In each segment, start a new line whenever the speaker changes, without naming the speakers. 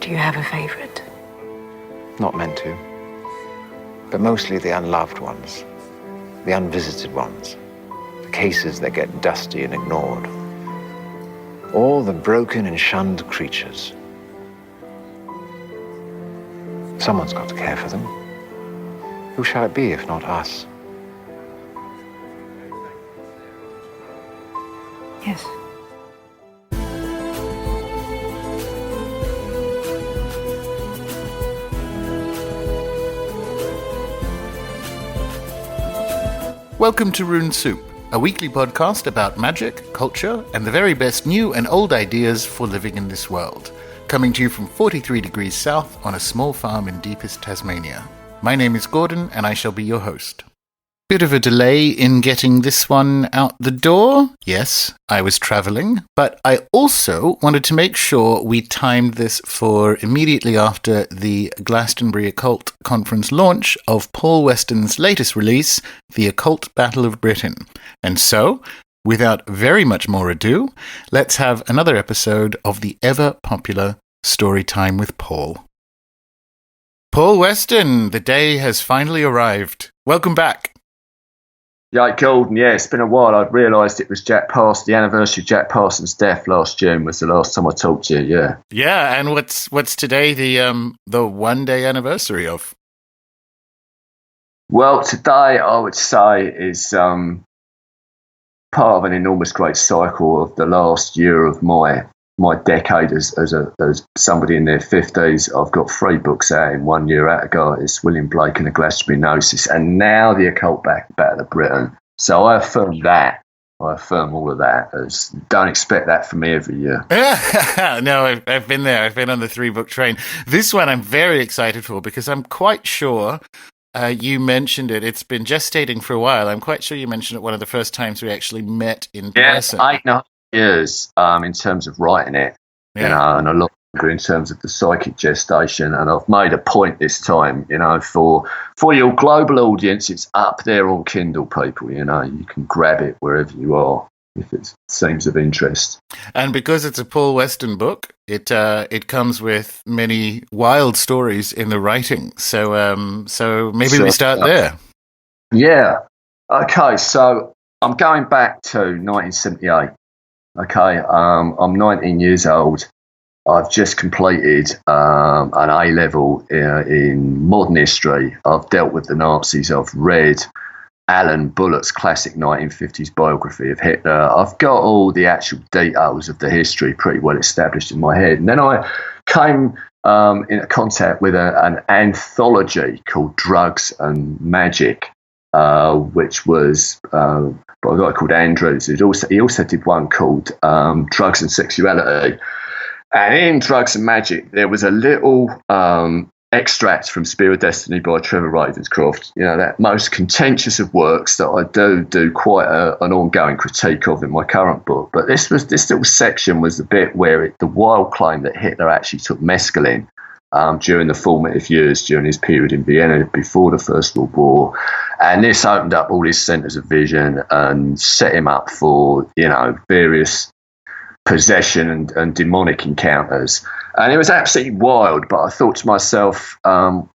Do you have a favorite?
Not meant to. But mostly the unloved ones. The unvisited ones. The cases that get dusty and ignored. All the broken and shunned creatures. Someone's got to care for them. Who shall it be if not us?
Yes.
Welcome to Rune Soup, a weekly podcast about magic, culture, and the very best new and old ideas for living in this world. Coming to you from 43 degrees south on a small farm in deepest Tasmania. My name is Gordon, and I shall be your host. Bit of a delay in getting this one out the door. Yes, I was travelling, but I also wanted to make sure we timed this for immediately after the Glastonbury Occult Conference launch of Paul Weston's latest release, The Occult Battle of Britain. And so, without very much more ado, let's have another episode of the ever-popular Storytime with Paul. Paul Weston, the day has finally arrived. Welcome back.
Yeah, Golden, yeah, it's been a while. I'd realised it was the anniversary of Jack Parsons' death last June was the last time I talked to you, yeah.
Yeah, and what's today the 1 day anniversary of?
Well, today I would say is part of an enormous great cycle of the last year of my decade as somebody in their 50s. I've got 3 books out in 1 year out ago. It's William Blake and the Glastonbury Gnosis, and now the Occult Battle of Britain. So I affirm that. I affirm all of that. Don't expect that from me every year.
No, I've been there. I've been on the 3-book train. This one I'm very excited for because I'm quite sure you mentioned it. It's been gestating for a while. I'm quite sure you mentioned it one of the first times we actually met in person.
Yeah, 8.5 years in terms of writing it,
yeah.
You know, and a lot longer in terms of the psychic gestation. And I've made a point this time, you know, for your global audience, it's up there on Kindle, people. You know, you can grab it wherever you are if it seems of interest.
And because it's a Paul Weston book, it comes with many wild stories in the writing. So maybe we start there.
Yeah. Okay. So I'm going back to 1978. Okay, I'm 19 years old. I've just completed an A-level in modern history. I've dealt with the Nazis. I've read Alan Bullock's classic 1950s biography of Hitler. I've got all the actual details of the history pretty well established in my head. And then I came into contact with an anthology called Drugs and Magic, which was by a guy called Andrews. He also did one called Drugs and Sexuality. And in Drugs and Magic, there was a little extract from Spear of Destiny by Trevor Ravenscroft. You know, that most contentious of works that I do quite an ongoing critique of in my current book. But this little section was the bit where the wild claim that Hitler actually took mescaline during the formative years, during his period in Vienna before the First World War. And this opened up all his centres of vision and set him up for, you know, various possession and demonic encounters. And it was absolutely wild, but I thought to myself, you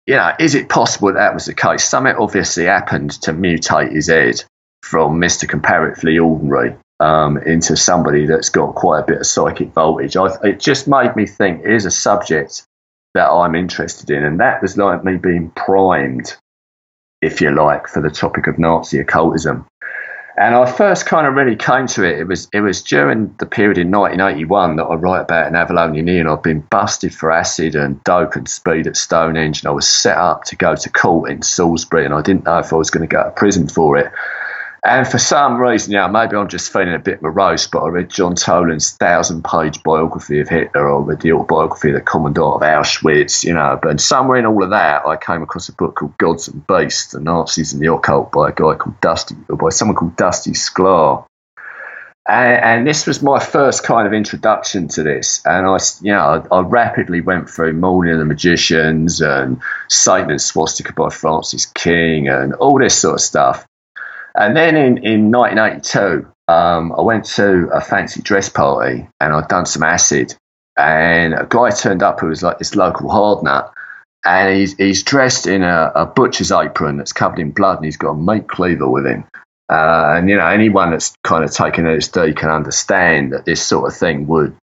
know, is it possible that was the case? Something obviously happened to mutate his head from Mr. Comparatively Ordinary into somebody that's got quite a bit of psychic voltage. It just made me think, here's a subject that I'm interested in, and that was like me being primed, if you like, for the topic of Nazi occultism. And I first kind of really came to it. It was during the period in 1981 that I write about in Avalon Atlantis. I've been busted for acid and dope and speed at Stonehenge, and I was set up to go to court in Salisbury, and I didn't know if I was going to go to prison for it. And for some reason, you know, maybe I'm just feeling a bit morose, but I read John Toland's 1,000-page biography of Hitler. I read the autobiography of the Commandant of Auschwitz, you know. But somewhere in all of that, I came across a book called Gods and Beasts, The Nazis and the Occult, by someone called Dusty Sklar. And this was my first kind of introduction to this. And I rapidly went through Morning of the Magicians and Satan and Swastika by Francis King and all this sort of stuff. And then in 1982, I went to a fancy dress party and I'd done some acid. and a guy turned up who was like this local hard nut, and he's dressed in a butcher's apron that's covered in blood, and he's got a meat cleaver with him. And, anyone that's kind of taken LSD can understand that this sort of thing would,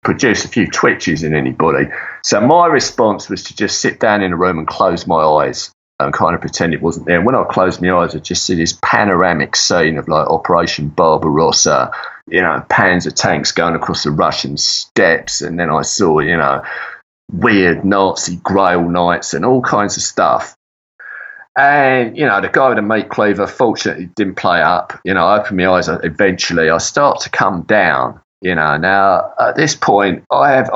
produce a few twitches in anybody. So my response was to just sit down in a room and close my eyes and kind of pretend it wasn't there. And when I closed my eyes, I just see this panoramic scene of like Operation Barbarossa, Panzer tanks going across the Russian steppes. And then I saw, weird Nazi Grail knights and all kinds of stuff. And, the guy with the meat cleaver, fortunately, didn't play up. I opened my eyes. Eventually, I start to come down. Now at this point, I've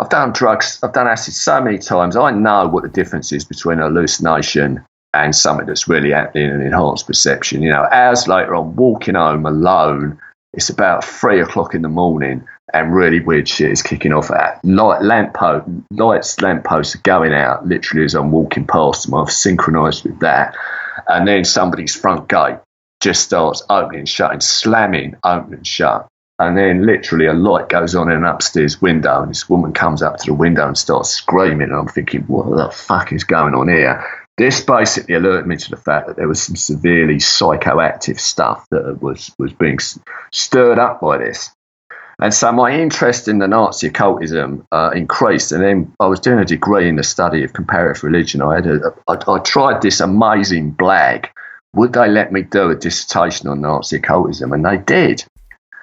done drugs, I've done acid so many times. I know what the difference is between a hallucination and something that's really happening in enhanced perception. Hours later, I'm walking home alone. It's about 3 o'clock in the morning, and really weird shit is kicking off. Lampposts are going out literally as I'm walking past them. I've synchronised with that, and then somebody's front gate just starts opening and shutting, slamming, opening and shut. And then literally a light goes on in an upstairs window, and this woman comes up to the window and starts screaming. And I'm thinking, what the fuck is going on here? This basically alerted me to the fact that there was some severely psychoactive stuff that was being stirred up by this. And so my interest in the Nazi occultism increased. And then I was doing a degree in the study of comparative religion. I tried this amazing blag. Would they let me do a dissertation on Nazi occultism? And they did.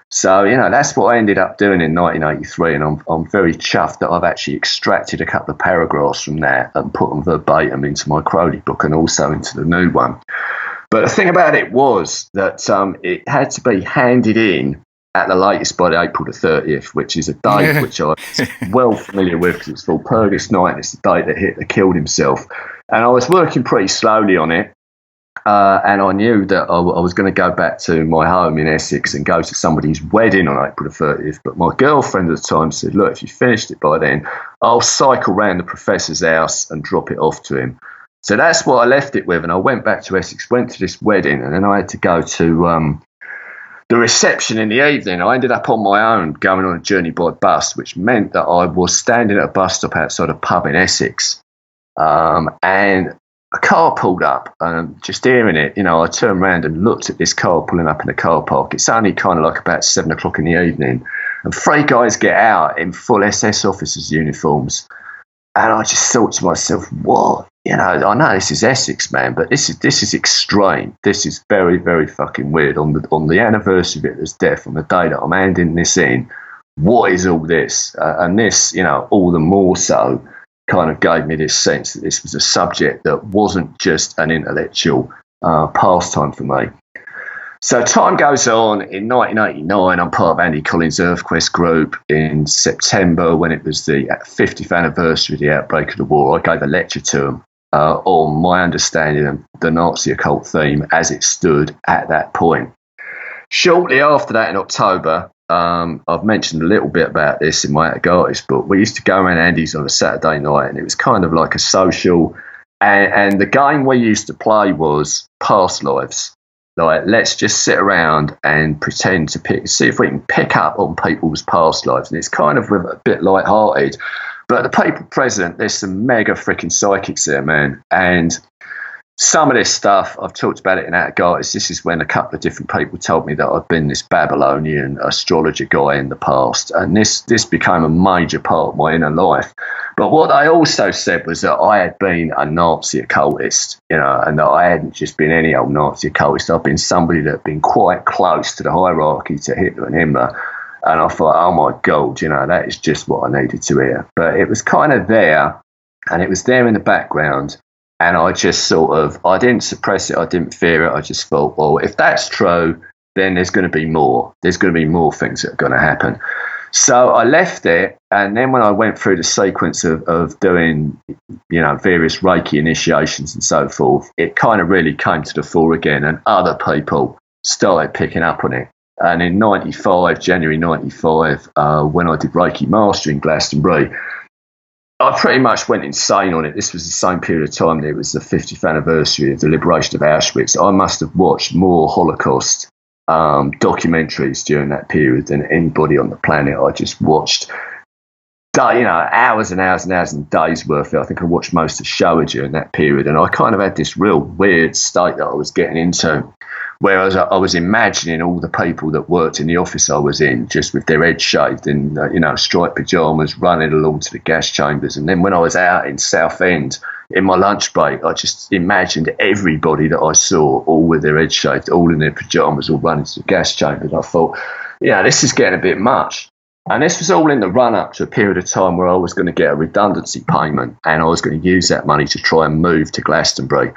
So, that's what I ended up doing in 1983, and I'm very chuffed that I've actually extracted a couple of paragraphs from that and put them verbatim into my Crowley book and also into the new one. But the thing about it was that it had to be handed in at the latest by April the 30th, which is a date which I'm well familiar with because it's called Purgis Night, and it's the date that Hitler killed himself. And I was working pretty slowly on it. And I knew that I was going to go back to my home in Essex and go to somebody's wedding on April the 30th. But my girlfriend at the time said, look, if you finished it by then, I'll cycle round the professor's house and drop it off to him. So that's what I left it with. And I went back to Essex, went to this wedding, and then I had to go to the reception in the evening. I ended up on my own going on a journey by bus, which meant that I was standing at a bus stop outside a pub in Essex. And a car pulled up, just hearing it, I turned around and looked at this car pulling up in the car park. It's only kind of like about 7 o'clock in the evening, and 3 guys get out in full SS officers' uniforms. And I just thought to myself, what? I know this is Essex, man, but this is extreme. This is very, very fucking weird. On the anniversary of Hitler's death, on the day that I'm handing this in, what is all this? And this, all the more so, kind of gave me this sense that this was a subject that wasn't just an intellectual pastime for me. So time goes on. In 1989, I'm part of Andy Collins' EarthQuest group. In September, when it was the 50th anniversary of the outbreak of the war, I gave a lecture to them on my understanding of the Nazi occult theme as it stood at that point. Shortly after that, in October, I've mentioned a little bit about this in my Attic Artist book. We used to go around Andy's on a Saturday night, and it was kind of like a social. And the game we used to play was past lives. Like, let's just sit around and pretend to see if we can pick up on people's past lives. And it's kind of a bit lighthearted. But the people present, there's some mega freaking psychics there, man. And some of this stuff, I've talked about it in Attic Artist. This is when a couple of different people told me that I've been this Babylonian astrologer guy in the past. And this became a major part of my inner life. But what they also said was that I had been a Nazi occultist, and that I hadn't just been any old Nazi occultist. I've been somebody that had been quite close to the hierarchy, to Hitler and Himmler. And I thought, oh my God, that is just what I needed to hear. But it was kind of there, and it was there in the background. And I just I didn't suppress it, I didn't fear it. I just thought, well, if that's true, then there's going to be more. There's going to be more things that are going to happen. So I left it, and then when I went through the sequence of doing, various Reiki initiations and so forth, it kind of really came to the fore again, and other people started picking up on it. And in January 95, when I did Reiki Master in Glastonbury, I pretty much went insane on it. This was the same period of time that it was the 50th anniversary of the liberation of Auschwitz. I must have watched more Holocaust documentaries during that period than anybody on the planet. I just watched, hours and hours and hours and days worth. I think I watched most of the show during that period, and I kind of had this real weird state that I was getting into, where I was imagining all the people that worked in the office I was in, just with their heads shaved and striped pajamas, running along to the gas chambers. And then when I was out in Southend in my lunch break, I just imagined everybody that I saw, all with their heads shaved, all in their pajamas, all running to the gas chambers. I thought, this is getting a bit much. And this was all in the run-up to a period of time where I was going to get a redundancy payment, and I was going to use that money to try and move to Glastonbury.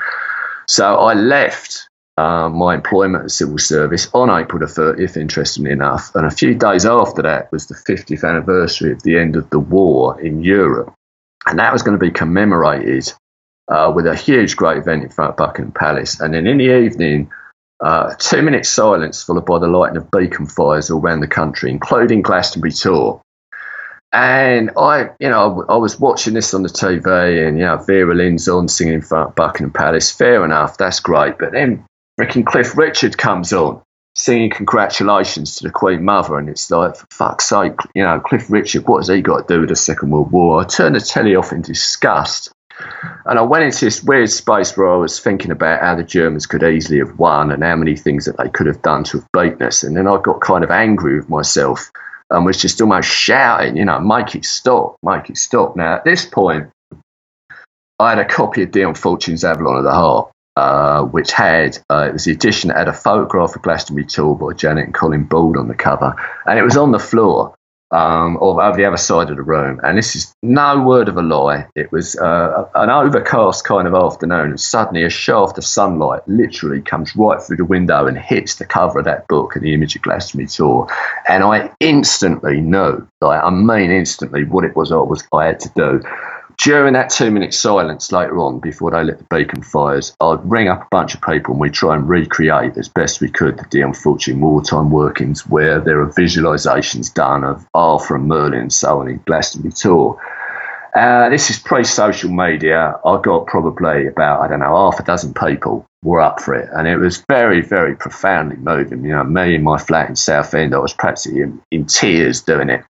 So I left my employment at the civil service on April the 30th, interestingly enough. And a few days after that was the 50th anniversary of the end of the war in Europe. And that was going to be commemorated with a huge, great event in front of Buckingham Palace. And then in the evening, 2 minutes silence followed by the lighting of beacon fires all around the country, including Glastonbury Tour. And I was watching this on the TV, and Vera Lynn's on singing in front of Buckingham Palace. Fair enough, that's great. But then freaking Cliff Richard comes on singing congratulations to the Queen Mother, and it's like, for fuck's sake, Cliff Richard, what has he got to do with the Second World War? I turned the telly off in disgust. And I went into this weird space where I was thinking about how the Germans could easily have won and how many things that they could have done to have beaten us. And then I got kind of angry with myself and was just almost shouting, make it stop, make it stop. Now, at this point, I had a copy of Dion Fortune's Avalon of the Heart, which had, it was the edition that had a photograph of Glastonbury Tour by Janet and Colin Bald on the cover. And it was on the floor. Over the other side of the room, and this is no word of a lie. It was an overcast kind of afternoon, and suddenly a shaft of sunlight literally comes right through the window and hits the cover of that book and the image of Glastonbury Tour, and I instantly knew, instantly, what it was I had to do. During that 2 minute silence later on, before they lit the beacon fires, I'd ring up a bunch of people and we'd try and recreate as best we could the Dion Fortune wartime workings, where there are visualisations done of Arthur and Merlin and so on in Glastonbury Tour. This is pre-social media. I got probably about, half a dozen people were up for it. And it was very, very profoundly moving. Me in my flat in Southend, I was practically in tears doing it.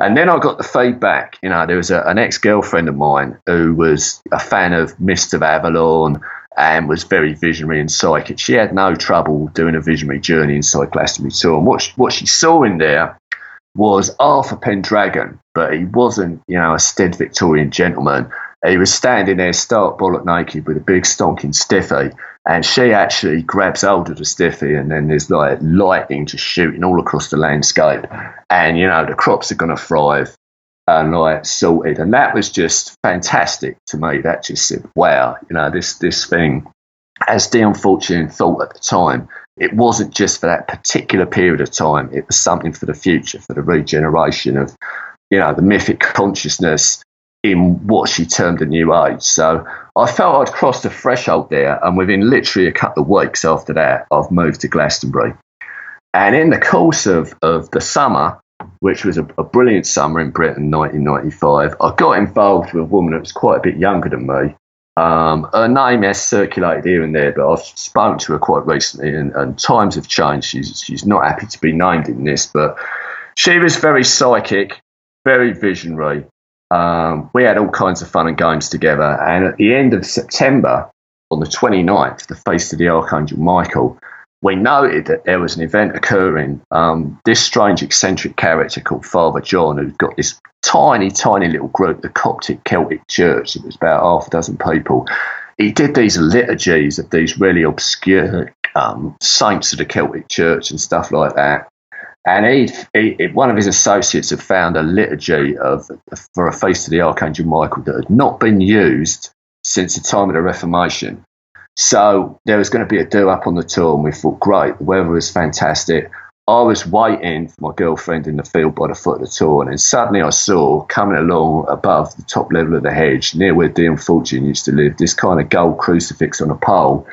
And then I got the feedback. There was an ex-girlfriend of mine who was a fan of Mist of Avalon and was very visionary and psychic. She had no trouble doing a visionary journey inside Glastonbury Tour. And what she saw in there was Arthur Pendragon, but he wasn't, a staid Victorian gentleman. He was standing there stark bollock naked with a big stonking stiffy, and she actually grabs hold of the stiffy, and then there's like lightning just shooting all across the landscape, and the crops are going to thrive and sorted, and that was just fantastic to me. That just said, wow, this thing, as Dion Fortune thought at the time, it wasn't just for that particular period of time. It was something for the future, for the regeneration of, the mythic consciousness in what she termed a new age. So I felt I'd crossed the threshold there, and within literally a couple of weeks after that, I've moved to Glastonbury. And in the course of the summer, which was a brilliant summer in Britain, 1995, I got involved with a woman that was quite a bit younger than me. Her name has circulated here and there, but I've spoken to her quite recently, and times have changed. She's not happy to be named in this, but she was very psychic, very visionary. We had all kinds of fun and games together, and at the end of September, on the 29th, the feast of the Archangel Michael, we noted that there was an event occurring. This strange eccentric character called Father John, who'd got this tiny, tiny little group, the Coptic Celtic Church. It was about half a dozen people. He did these liturgies of these really obscure saints of the Celtic Church and stuff like that. And one of his associates had found a liturgy for a feast of the Archangel Michael that had not been used since the time of the Reformation. So there was going to be a do-up on the tour, and we thought, great, the weather was fantastic. I was waiting for my girlfriend in the field by the foot of the tour, and then suddenly I saw, coming along above the top level of the hedge, near where Dion Fortune used to live, this kind of gold crucifix on a pole.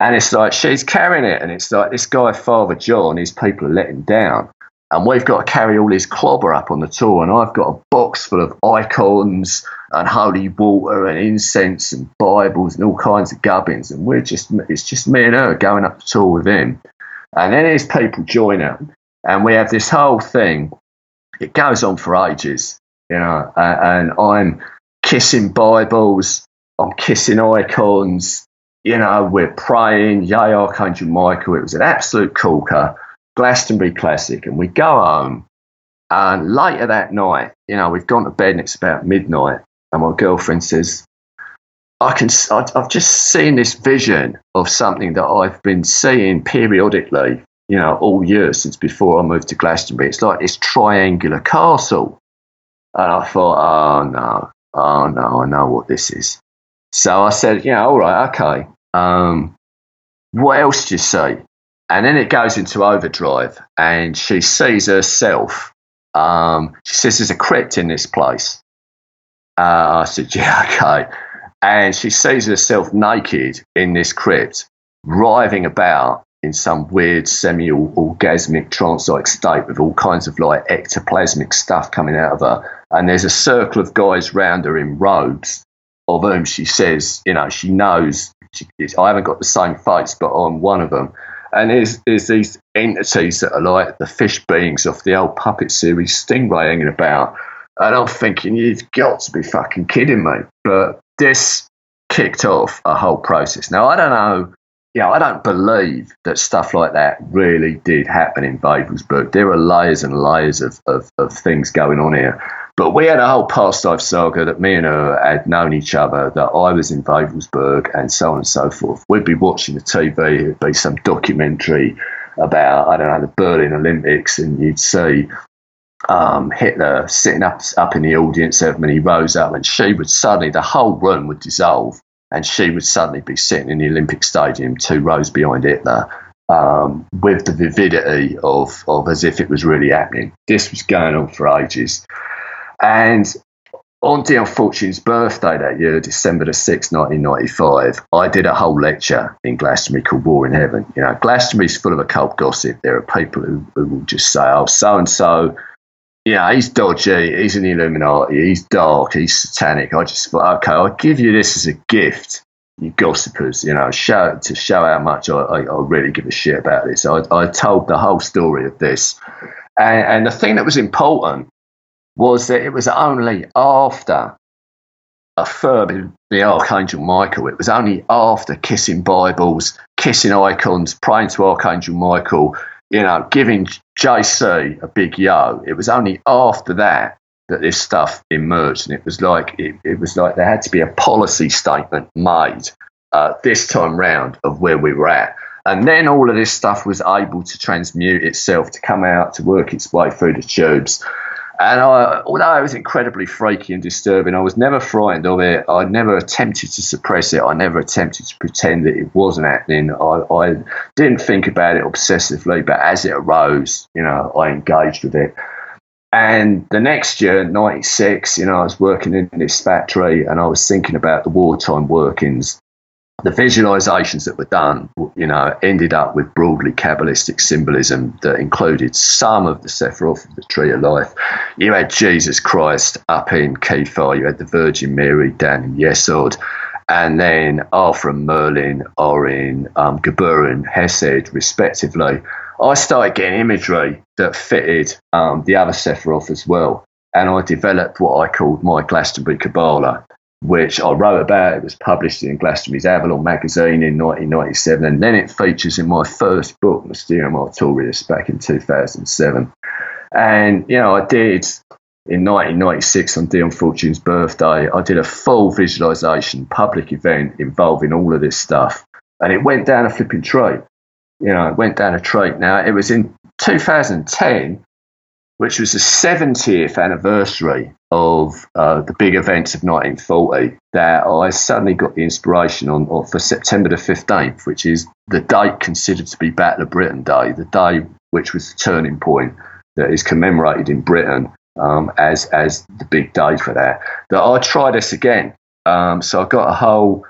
And it's like, she's carrying it, and it's like, this guy, Father John, his people are letting down. And we've got to carry all his clobber up on the tour, and I've got a box full of icons and holy water and incense and Bibles and all kinds of gubbins, and it's just me and her going up the tour with him. And then these people join them, and we have this whole thing. It goes on for ages, and I'm kissing Bibles, I'm kissing icons, we're praying, yay, Archangel Michael. It was an absolute corker, Glastonbury classic. And we go home, and later that night, we've gone to bed and it's about midnight, and my girlfriend says, I've just seen this vision of something that I've been seeing periodically, all year since before I moved to Glastonbury. It's like this triangular castle. And I thought, oh no, I know what this is. So I said, all right, okay. What else do you see? And then it goes into overdrive, and she sees herself. She says, there's a crypt in this place. I said, yeah, okay. And she sees herself naked in this crypt, writhing about in some weird semi-orgasmic trance-like state with all kinds of like ectoplasmic stuff coming out of her. And there's a circle of guys round her in robes, of whom she says, she knows, I haven't got the same face, but I'm one of them. And there's these entities that are like the fish beings off the old puppet series Stingray hanging about. And I'm thinking, you've got to be fucking kidding me. But this kicked off a whole process. Now, I don't know, I don't believe that stuff like that really did happen in Wavelsburg. There are layers and layers of things going on here. But we had a whole past life saga that me and her had known each other, that I was in Wavelsburg and so on and so forth. We'd be watching the TV, it'd be some documentary about, I don't know, the Berlin Olympics, and you'd see Hitler sitting up in the audience, when he rose up, and she would suddenly, the whole room would dissolve, and she would suddenly be sitting in the Olympic Stadium 2 rows behind Hitler, with the vividity of as if it was really happening. This was going on for ages. And on Dion Fortune's birthday that year, December the 6th, 1995, I did a whole lecture in Glastonbury called War in Heaven. Glastonbury's full of occult gossip. There are people who will just say, oh, so-and-so, he's dodgy, he's an Illuminati, he's dark, he's satanic. I just thought, okay, I'll give you this as a gift, you gossipers, to show how much I really give a shit about this. I told the whole story of this. And the thing that was important was that it was only after affirming the Archangel Michael, it was only after kissing Bibles, kissing icons, praying to Archangel Michael, giving JC a big yo. It was only after that this stuff emerged, and it was like there had to be a policy statement made this time round of where we were at. And then all of this stuff was able to transmute itself, to come out, to work its way through the tubes. And although it was incredibly freaky and disturbing, I was never frightened of it. I never attempted to suppress it. I never attempted to pretend that it wasn't happening. I didn't think about it obsessively, but as it arose, I engaged with it. And the next year, 96, I was working in this factory, and I was thinking about the wartime workings. The visualizations that were done, ended up with broadly Kabbalistic symbolism that included some of the Sephiroth of the Tree of Life. You had Jesus Christ up in Kephar, you had the Virgin Mary down in Yesod, and then Arthur and Merlin are in Geber and Hesed, respectively. I started getting imagery that fitted the other Sephiroth as well, and I developed what I called my Glastonbury Kabbalah, which I wrote about. It was published in Glastonbury's Avalon magazine in 1997, and then it features in my first book, Mysterium Artorius, back in 2007. And, I did, in 1996, on Dion Fortune's birthday, I did a full visualisation public event involving all of this stuff, and it went down a flipping tree. It went down a tree. Now, it was in 2010, which was the 70th anniversary of the big events of 1940, that I suddenly got the inspiration for September the 15th, which is the date considered to be Battle of Britain Day, the day which was the turning point that is commemorated in Britain as the big day for that I try this again. So I got a whole...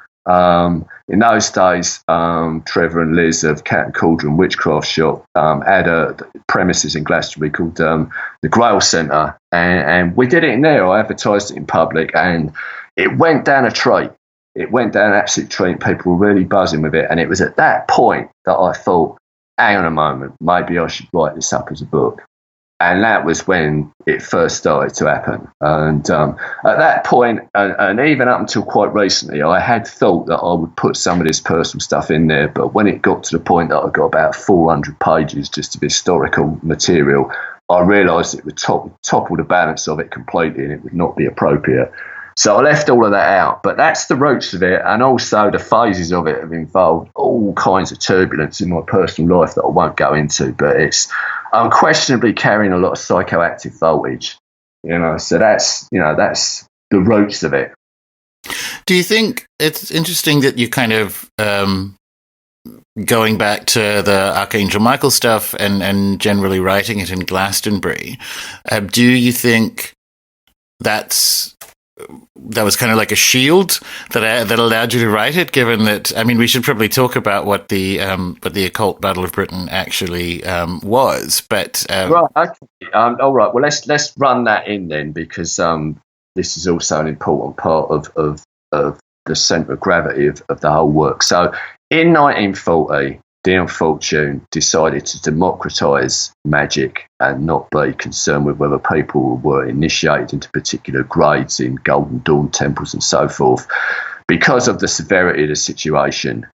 in those days, Trevor and Liz of Cat and Cauldron Witchcraft Shop had a premises in Glastonbury called the Grail Centre, and we did it in there. I advertised it in public, and it went down a tree. It went down an absolute tree, and people were really buzzing with it. And it was at that point that I thought, hang on a moment, maybe I should write this up as a book. And that was when it first started to happen. And at that point, and even up until quite recently, I had thought that I would put some of this personal stuff in there. But when it got to the point that I got about 400 pages just of historical material, I realised it would topple the balance of it completely and it would not be appropriate. So I left all of that out, but that's the roots of it, and also the phases of it have involved all kinds of turbulence in my personal life that I won't go into, but it's unquestionably carrying a lot of psychoactive voltage, so that's the roots of it.
Do you think it's interesting that you kind of going back to the Archangel Michael stuff and generally writing it in Glastonbury, do you think that was kind of like a shield that allowed you to write it? Given that, I mean, we should probably talk about what the Occult Battle of Britain actually was. But
right, okay. All right. Well, let's run that in then, because this is also an important part of the centre of gravity of the whole work. So, in 1940, Dion Fortune decided to democratise magic and not be concerned with whether people were initiated into particular grades in Golden Dawn temples and so forth. Because of the severity of the situation,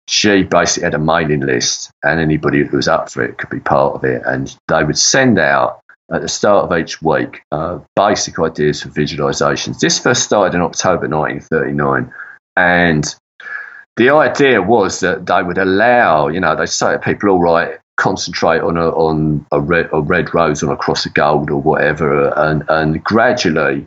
she basically had a mailing list, and anybody who was up for it could be part of it. And they would send out at the start of each week basic ideas for visualisations. This first started in October 1939, and the idea was that they would allow, they say to people, all right, concentrate on a red rose on a cross of gold or whatever, and gradually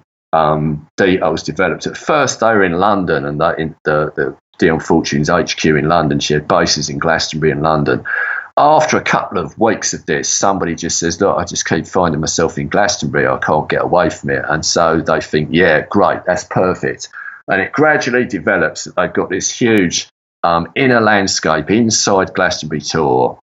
details developed. At first, they were in London, and the Dion Fortune's HQ in London. She had bases in Glastonbury and London. After a couple of weeks of this, somebody just says, look, I just keep finding myself in Glastonbury. I can't get away from it. And so they think, yeah, great, that's perfect. And it gradually develops that they've got this huge inner landscape inside Glastonbury Tor,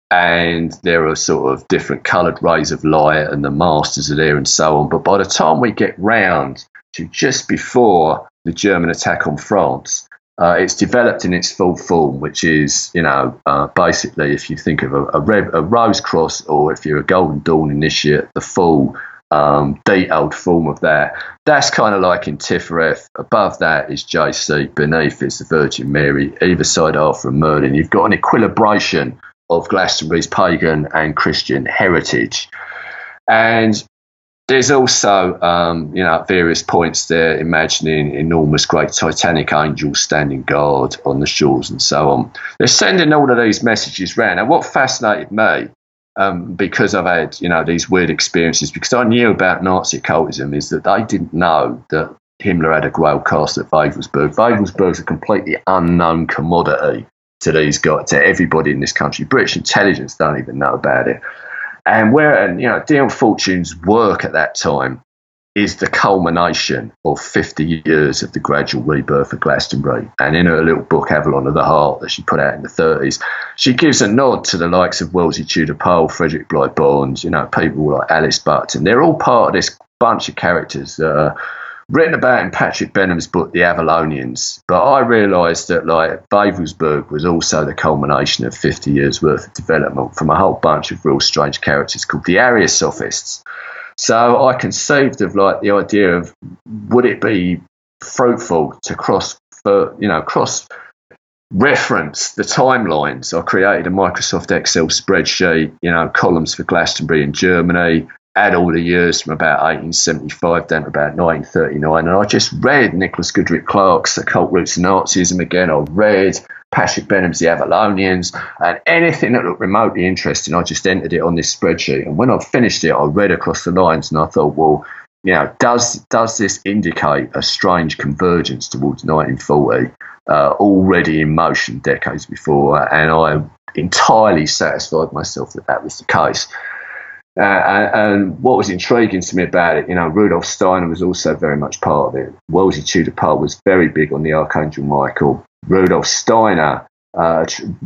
and there are sort of different coloured rays of light, and the masters are there and so on. But by the time we get round to just before the German attack on France, it's developed in its full form, which is, basically, if you think of a rose cross, or if you're a Golden Dawn initiate, the full detailed form of that. That's kind of like in Tifereth. Above that is JC. Beneath is the Virgin Mary. Either side Arthur and Merlin. You've got an equilibration of Glastonbury's pagan and Christian heritage. And there's also, at various points there, imagining enormous great Titanic angels standing guard on the shores and so on. They're sending all of these messages round. And what fascinated me, because I've had, these weird experiences, because I knew about Nazi occultism, is that they didn't know that Himmler had a Grail castle at Wavelsburg. Wavelsburg's a completely unknown commodity to these guys, to everybody in this country. British intelligence don't even know about it. And Dion Fortune's work at that time is the culmination of 50 years of the gradual rebirth of Glastonbury. And in her little book, Avalon of the Heart, that she put out in the 30s, she gives a nod to the likes of Wellesley Tudor Pole, Frederick Bligh Barnes, people like Alice Button. They're all part of this bunch of characters that are written about in Patrick Benham's book, The Avalonians. But I realised that, Wavelsburg was also the culmination of 50 years' worth of development from a whole bunch of real strange characters called the Ariosophists. So I conceived of the idea of, would it be fruitful to cross reference the timelines? I created a Microsoft Excel spreadsheet, columns for Glastonbury in Germany, add all the years from about 1875 down to about 1939, and I just read Nicholas Goodrich Clarke's Occult Roots of Nazism again. I read Patrick Benham's The Avalonians, and anything that looked remotely interesting, I just entered it on this spreadsheet. And when I finished it, I read across the lines, and I thought, well, does this indicate a strange convergence towards 1940, already in motion decades before? And I entirely satisfied myself that was the case. And what was intriguing to me about it, Rudolf Steiner was also very much part of it. Wellesley Tudor Pole was very big on the Archangel Michael. Rudolf Steiner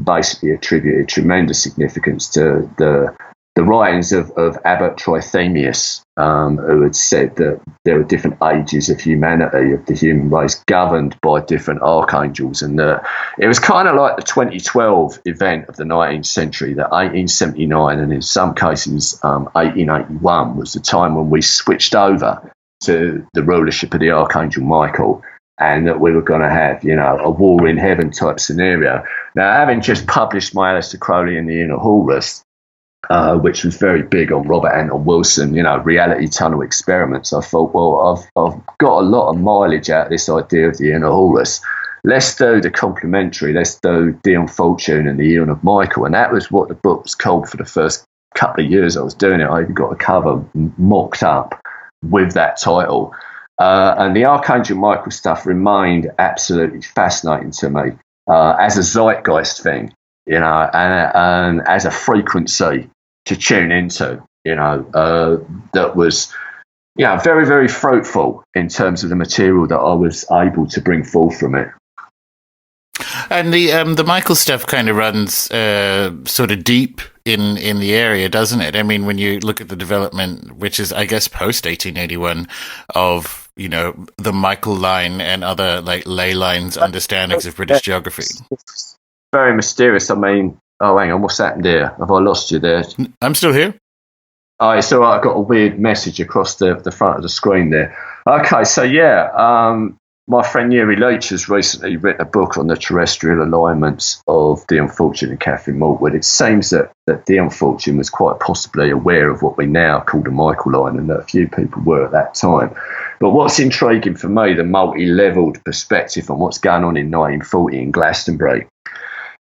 basically attributed tremendous significance to the the writings of Abbot Trithemius, who had said that there are different ages of humanity, of the human race, governed by different archangels. And it was kind of like the 2012 event of the 19th century, that 1879 and in some cases 1881 was the time when we switched over to the rulership of the Archangel Michael, and that we were going to have, a war in heaven type scenario. Now, having just published my Aleister Crowley and the Inner Horus, which was very big on Robert Anton Wilson, reality tunnel experiments, I thought, well, I've got a lot of mileage out of this idea of the Inner Horus. Let's do the complementary. Let's do Dion Fortune and the Eon of Michael. And that was what the book was called for the first couple of years I was doing it. I even got a cover mocked up with that title. And the Archangel Michael stuff remained absolutely fascinating to me as a zeitgeist thing, and as a frequency to tune into, that was, very, very fruitful in terms of the material that I was able to bring forth from it.
And the Michael stuff kind of runs sort of deep in the area, doesn't it? I mean, when you look at the development, which is, I guess, post 1881, of the Michael line and other like ley lines understandings of British geography.
It's very mysterious. I mean, oh, hang on, what's happened there? Have I lost you there?
I'm still here.
Oh, it's all right. I got a weird message across the front of the screen there. Okay, so my friend Yuri Leach has recently written a book on the terrestrial alignments of Dion Fortune and Catherine Maltwood. It seems that Dion Fortune was quite possibly aware of what we now call the Michael line, and that a few people were at that time. But what's intriguing for me, the multi-levelled perspective on what's going on in 1940 in Glastonbury,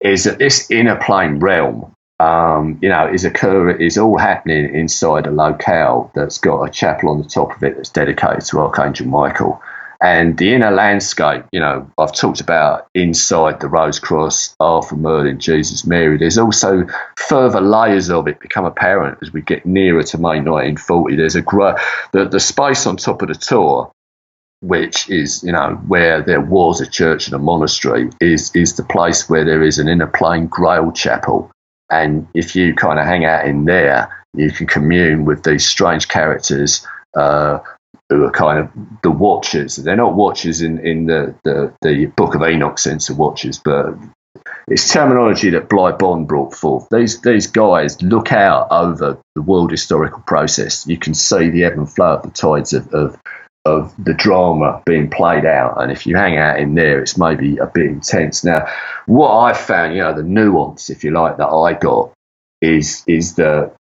is that this inner plane realm, is all happening inside a locale that's got a chapel on the top of it that's dedicated to Archangel Michael. And the inner landscape, I've talked about inside the Rose Cross, Arthur, Merlin, Jesus, Mary. There's also further layers of it become apparent as we get nearer to May 1940. There's the space on top of the Tor, which is, where there was a church and a monastery, is the place where there is an inner plane Grail chapel. And if you kind of hang out in there, you can commune with these strange characters, who are kind of the Watchers. They're not Watchers in the Book of Enoch sense of Watchers, but it's terminology that Bly Bond brought forth. These guys look out over the world historical process. You can see the ebb and flow of the tides of the drama being played out, and if you hang out in there, it's maybe a bit intense. Now, what I found, the nuance, if you like, that I got is the,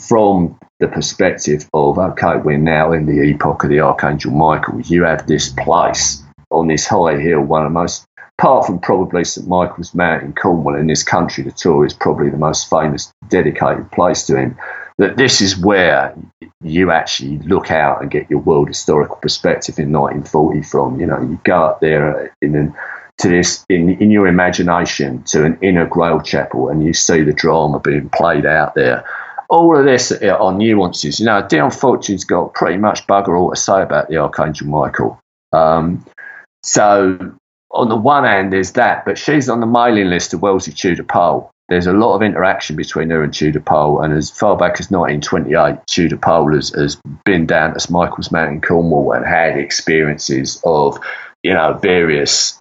from the perspective of, okay, we're now in the epoch of the Archangel Michael. You have this place on this high hill, one of the most, apart from probably St Michael's Mount in Cornwall, in this country, the Tor is probably the most famous dedicated place to him, that this is where you actually look out and get your world historical perspective in 1940 from. You go up there in your imagination to an inner Grail chapel, and you see the drama being played out there. All of this are nuances. Dion Fortune's got pretty much bugger all to say about the Archangel Michael. So on the one hand, there's that, but she's on the mailing list of Wellesley Tudor Pole. There's a lot of interaction between her and Tudor Pole, and as far back as 1928, Tudor Pole has been down to St Michael's Mount in Cornwall and had experiences of, various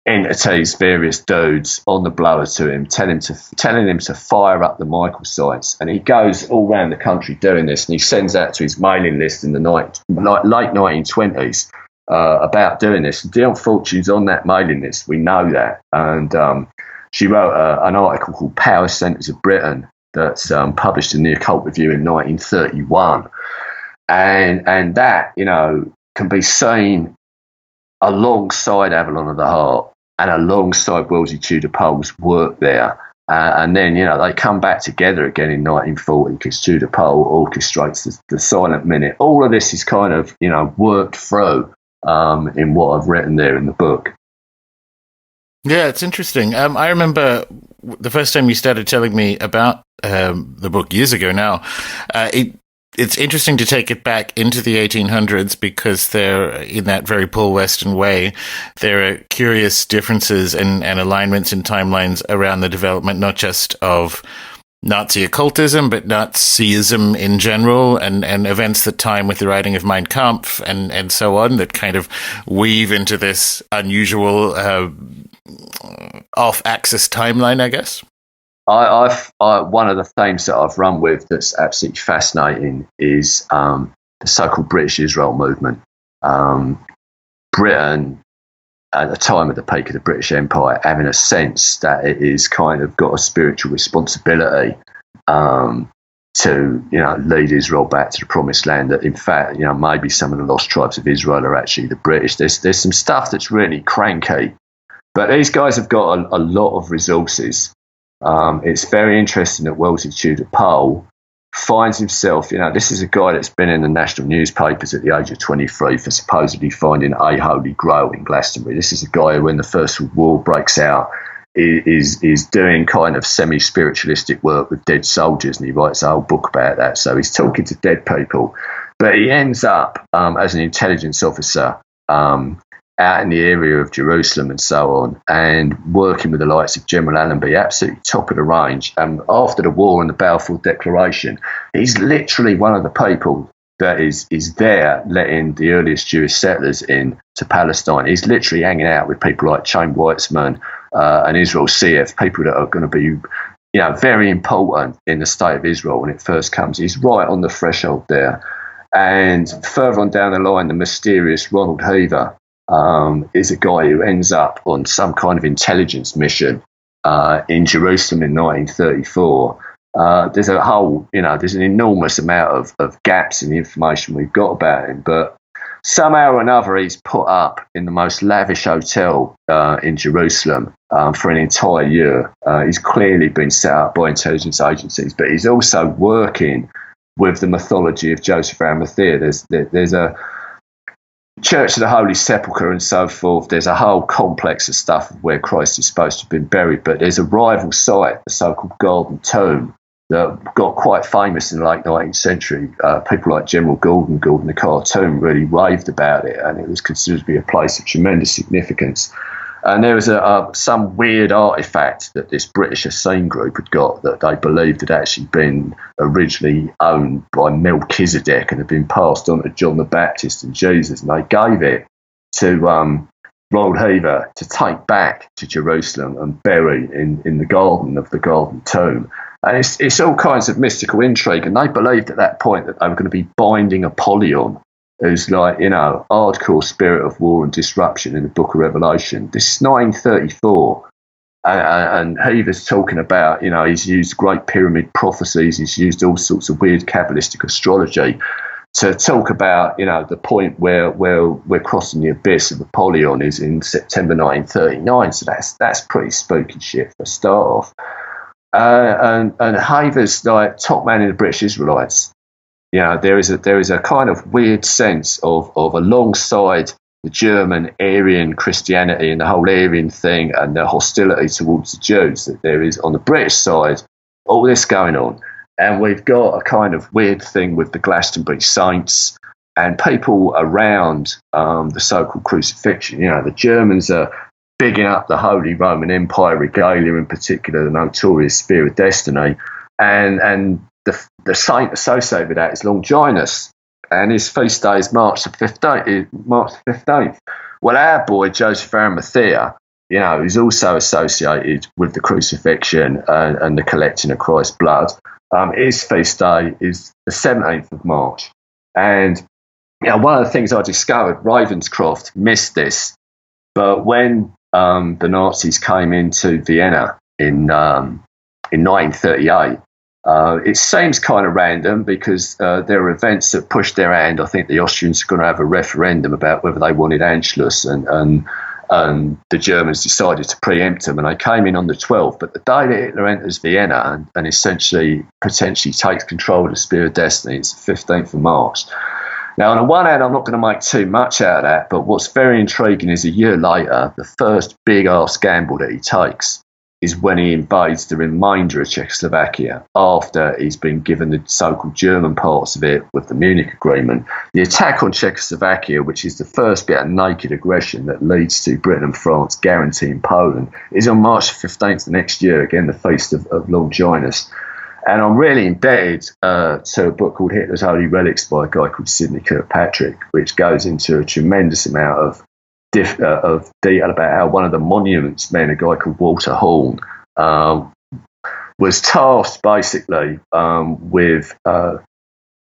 entities, various dudes on the blower to him, telling him to fire up the Michael sites. And he goes all around the country doing this, and he sends out to his mailing list in the late 1920s about doing this. Dion Fortune's on that mailing list. We know that. And she wrote an article called Power Centres of Britain that's published in the Occult Review in 1931. And that, can be seen alongside Avalon of the Heart and alongside Wellesley Tudor Pole's work there. And then, they come back together again in 1940 because Tudor Pole orchestrates the Silent Minute. All of this is kind of, worked through in what I've written there in the book.
Yeah, it's interesting. I remember the first time you started telling me about the book years ago now. It's interesting to take it back into the 1800s because there, in that very Paul Weston way, there are curious differences and alignments in timelines around the development, not just of Nazi occultism, but Nazism in general, and events that time with the writing of Mein Kampf and so on, that kind of weave into this unusual off-axis timeline, I guess?
One of the themes that I've run with that's absolutely fascinating is the so-called British Israel movement. Britain, at the time of the peak of the British Empire, having a sense that it is kind of got a spiritual responsibility to, lead Israel back to the promised land. That in fact, maybe some of the lost tribes of Israel are actually the British. There's some stuff that's really cranky, but these guys have got a lot of resources. It's very interesting that Wellesley Tudor Pole finds himself, this is a guy that's been in the national newspapers at the age of 23 for supposedly finding a holy grail in Glastonbury. This is a guy who, when the First World War breaks out, is doing kind of semi-spiritualistic work with dead soldiers, and he writes a whole book about that. So he's talking to dead people, but he ends up as an intelligence officer out in the area of Jerusalem and so on, and working with the likes of General Allenby, absolutely top of the range. After the war and the Balfour Declaration, he's literally one of the people that is there letting the earliest Jewish settlers in to Palestine. He's literally hanging out with people like Chaim Weitzman and Israel CF, people that are going to be very important in the state of Israel when it first comes. He's right on the threshold there. And further on down the line, the mysterious Ronald Hoover is a guy who ends up on some kind of intelligence mission in Jerusalem in 1934. There's a whole, there's an enormous amount of gaps in the information we've got about him, but somehow or another he's put up in the most lavish hotel in Jerusalem for an entire year. He's clearly been set up by intelligence agencies, but he's also working with the mythology of Joseph Arimathea. There's a Church of the Holy Sepulchre and so forth. There's a whole complex of stuff where Christ is supposed to have been buried, but there's a rival site, the so-called Garden Tomb, that got quite famous in the late 19th century. People like General Gordon the cartoon, really raved about it, and it was considered to be a place of tremendous significance. And there was some weird artefact that this British Essene group had got that they believed had actually been originally owned by Melchizedek and had been passed on to John the Baptist and Jesus. And they gave it to Ronald Hoover to take back to Jerusalem and bury in the garden of the Garden Tomb. And it's all kinds of mystical intrigue. And they believed at that point that they were going to be binding Apollyon, who's like, hardcore spirit of war and disruption in the Book of Revelation. This is 1934, and Hoover's talking about, he's used Great Pyramid prophecies, he's used all sorts of weird Kabbalistic astrology to talk about, the point where we're crossing the abyss of Apollyon is in September 1939. So that's pretty spooky shit for a start off. And Hoover's like top man in the British Israelites. There is a kind of weird sense of alongside the German Aryan Christianity and the whole Aryan thing and the hostility towards the Jews, that there is on the British side all this going on. And we've got a kind of weird thing with the Glastonbury Saints and people around the so-called crucifixion. The Germans are bigging up the Holy Roman Empire regalia, in particular the notorious Spear of Destiny, and the saint associated with that is Longinus, and his feast day is March the 15th. Well, our boy Joseph Arimathea, who's also associated with the crucifixion and the collecting of Christ's blood, his feast day is the 17th of March. And one of the things I discovered, Ravenscroft missed this, but when the Nazis came into Vienna in 1938, it seems kind of random because there are events that pushed their hand. I think the Austrians are going to have a referendum about whether they wanted Anschluss, and the Germans decided to preempt them, and they came in on the 12th. But the day that Hitler enters Vienna and essentially potentially takes control of the Spear of Destiny, it's the 15th of March. Now, on the one hand, I'm not going to make too much out of that, but what's very intriguing is a year later, the first big-ass gamble that he takes is when he invades the remainder of Czechoslovakia after he's been given the so-called German parts of it with the Munich Agreement. The attack on Czechoslovakia, which is the first bit of naked aggression that leads to Britain and France guaranteeing Poland, is on March 15th the next year, again the feast of Longinus. And I'm really indebted to a book called Hitler's Holy Relics by a guy called Sidney Kirkpatrick, which goes into a tremendous amount of detail about how one of the monuments men, a guy called Walter Horn, was tasked basically with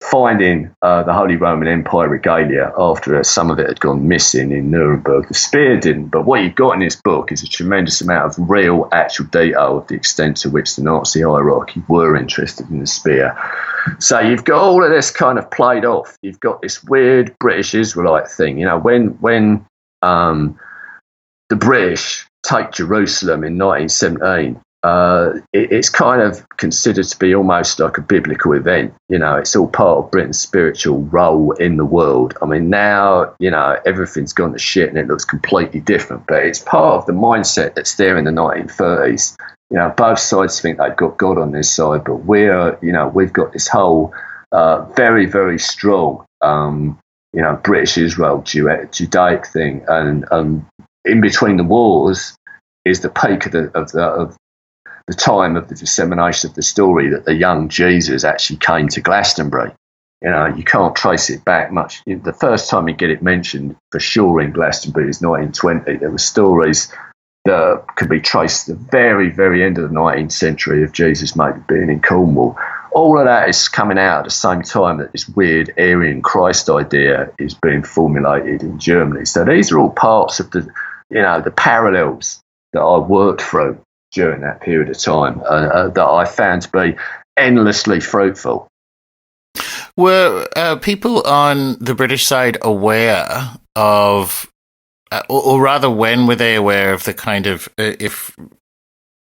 finding the Holy Roman Empire regalia after some of it had gone missing in Nuremberg. The spear didn't, but what you've got in this book is a tremendous amount of real, actual detail of the extent to which the Nazi hierarchy were interested in the spear. So you've got all of this kind of played off. You've got this weird British Israelite thing. You know, when the British take Jerusalem in 1917, it's kind of considered to be almost like a biblical event. You know, it's all part of Britain's spiritual role in the world. I mean, now, you know, everything's gone to shit and it looks completely different, but it's part of the mindset that's there in the 1930s. You know, both sides think they've got God on their side, but we've got this whole very, very strong, British Israel, Judaic thing, and in between the wars is the peak of the time of the dissemination of the story that the young Jesus actually came to Glastonbury. You know, you can't trace it back much. The first time you get it mentioned for sure in Glastonbury is 1920. There were stories that could be traced to the very, very end of the 19th century of Jesus maybe being in Cornwall. All of that is coming out at the same time that this weird Aryan Christ idea is being formulated in Germany. So these are all parts of the parallels that I worked through during that period of time that I found to be endlessly fruitful.
Were people on the British side aware of, or rather when were they aware of the kind of, if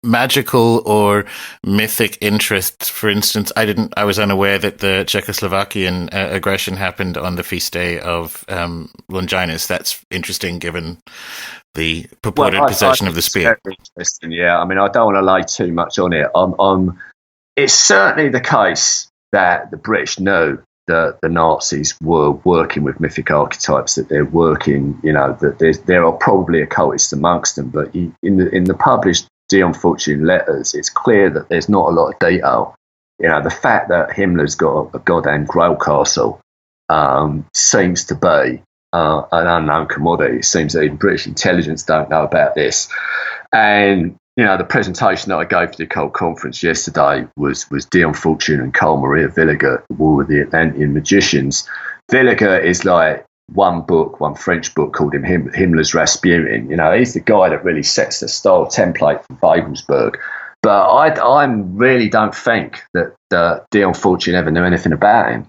magical or mythic interests? For instance, I was unaware that the Czechoslovakian aggression happened on the feast day of Longinus. That's interesting given the purported possession of the spear.
Very interesting, yeah. I mean, I don't want to lay too much on it. It's certainly the case that the British knew that the Nazis were working with mythic archetypes, that they're working, that there are probably occultists amongst them. But in the published Dion Fortune letters, it's clear that there's not a lot of detail. You know, the fact that Himmler's got a goddamn Grail castle seems to be an unknown commodity. It seems that even British intelligence don't know about this. And, the presentation that I gave to the Occult Conference yesterday was Dion Fortune and Carl Maria Villiger, the War of the Atlantean Magicians. Villiger is like one French book called Himmler's Rasputin. He's the guy that really sets the style template for Wavelsberg. But I really don't think that Dion Fortune ever knew anything about him.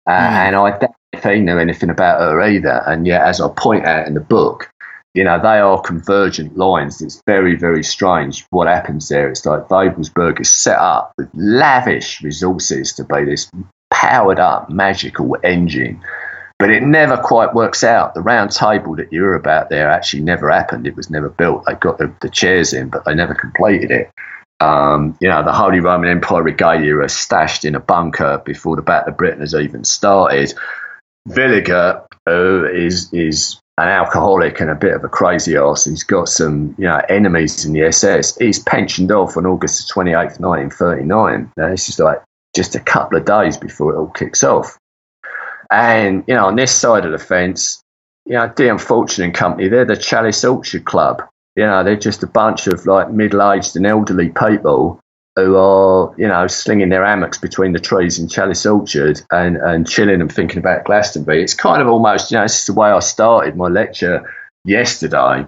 And I don't think he knew anything about her either. And yet, as I point out in the book, they are convergent lines. It's very, very strange what happens there. It's like Wavelsberg is set up with lavish resources to be this powered up magical engine. But it never quite works out. The round table that you hear about there actually never happened. It was never built. They got the chairs in, but they never completed it. The Holy Roman Empire regalia are stashed in a bunker before the Battle of Britain has even started. Villiger is an alcoholic and a bit of a crazy arse. He's got some enemies in the SS. He's pensioned off on August the 28th, 1939. Now, this is like just a couple of days before it all kicks off. And, on this side of the fence, Dion Fortune and company, they're the Chalice Orchard Club. They're just a bunch of like middle-aged and elderly people who are, slinging their hammocks between the trees in Chalice Orchard and chilling and thinking about Glastonbury. It's kind of almost, this is the way I started my lecture yesterday.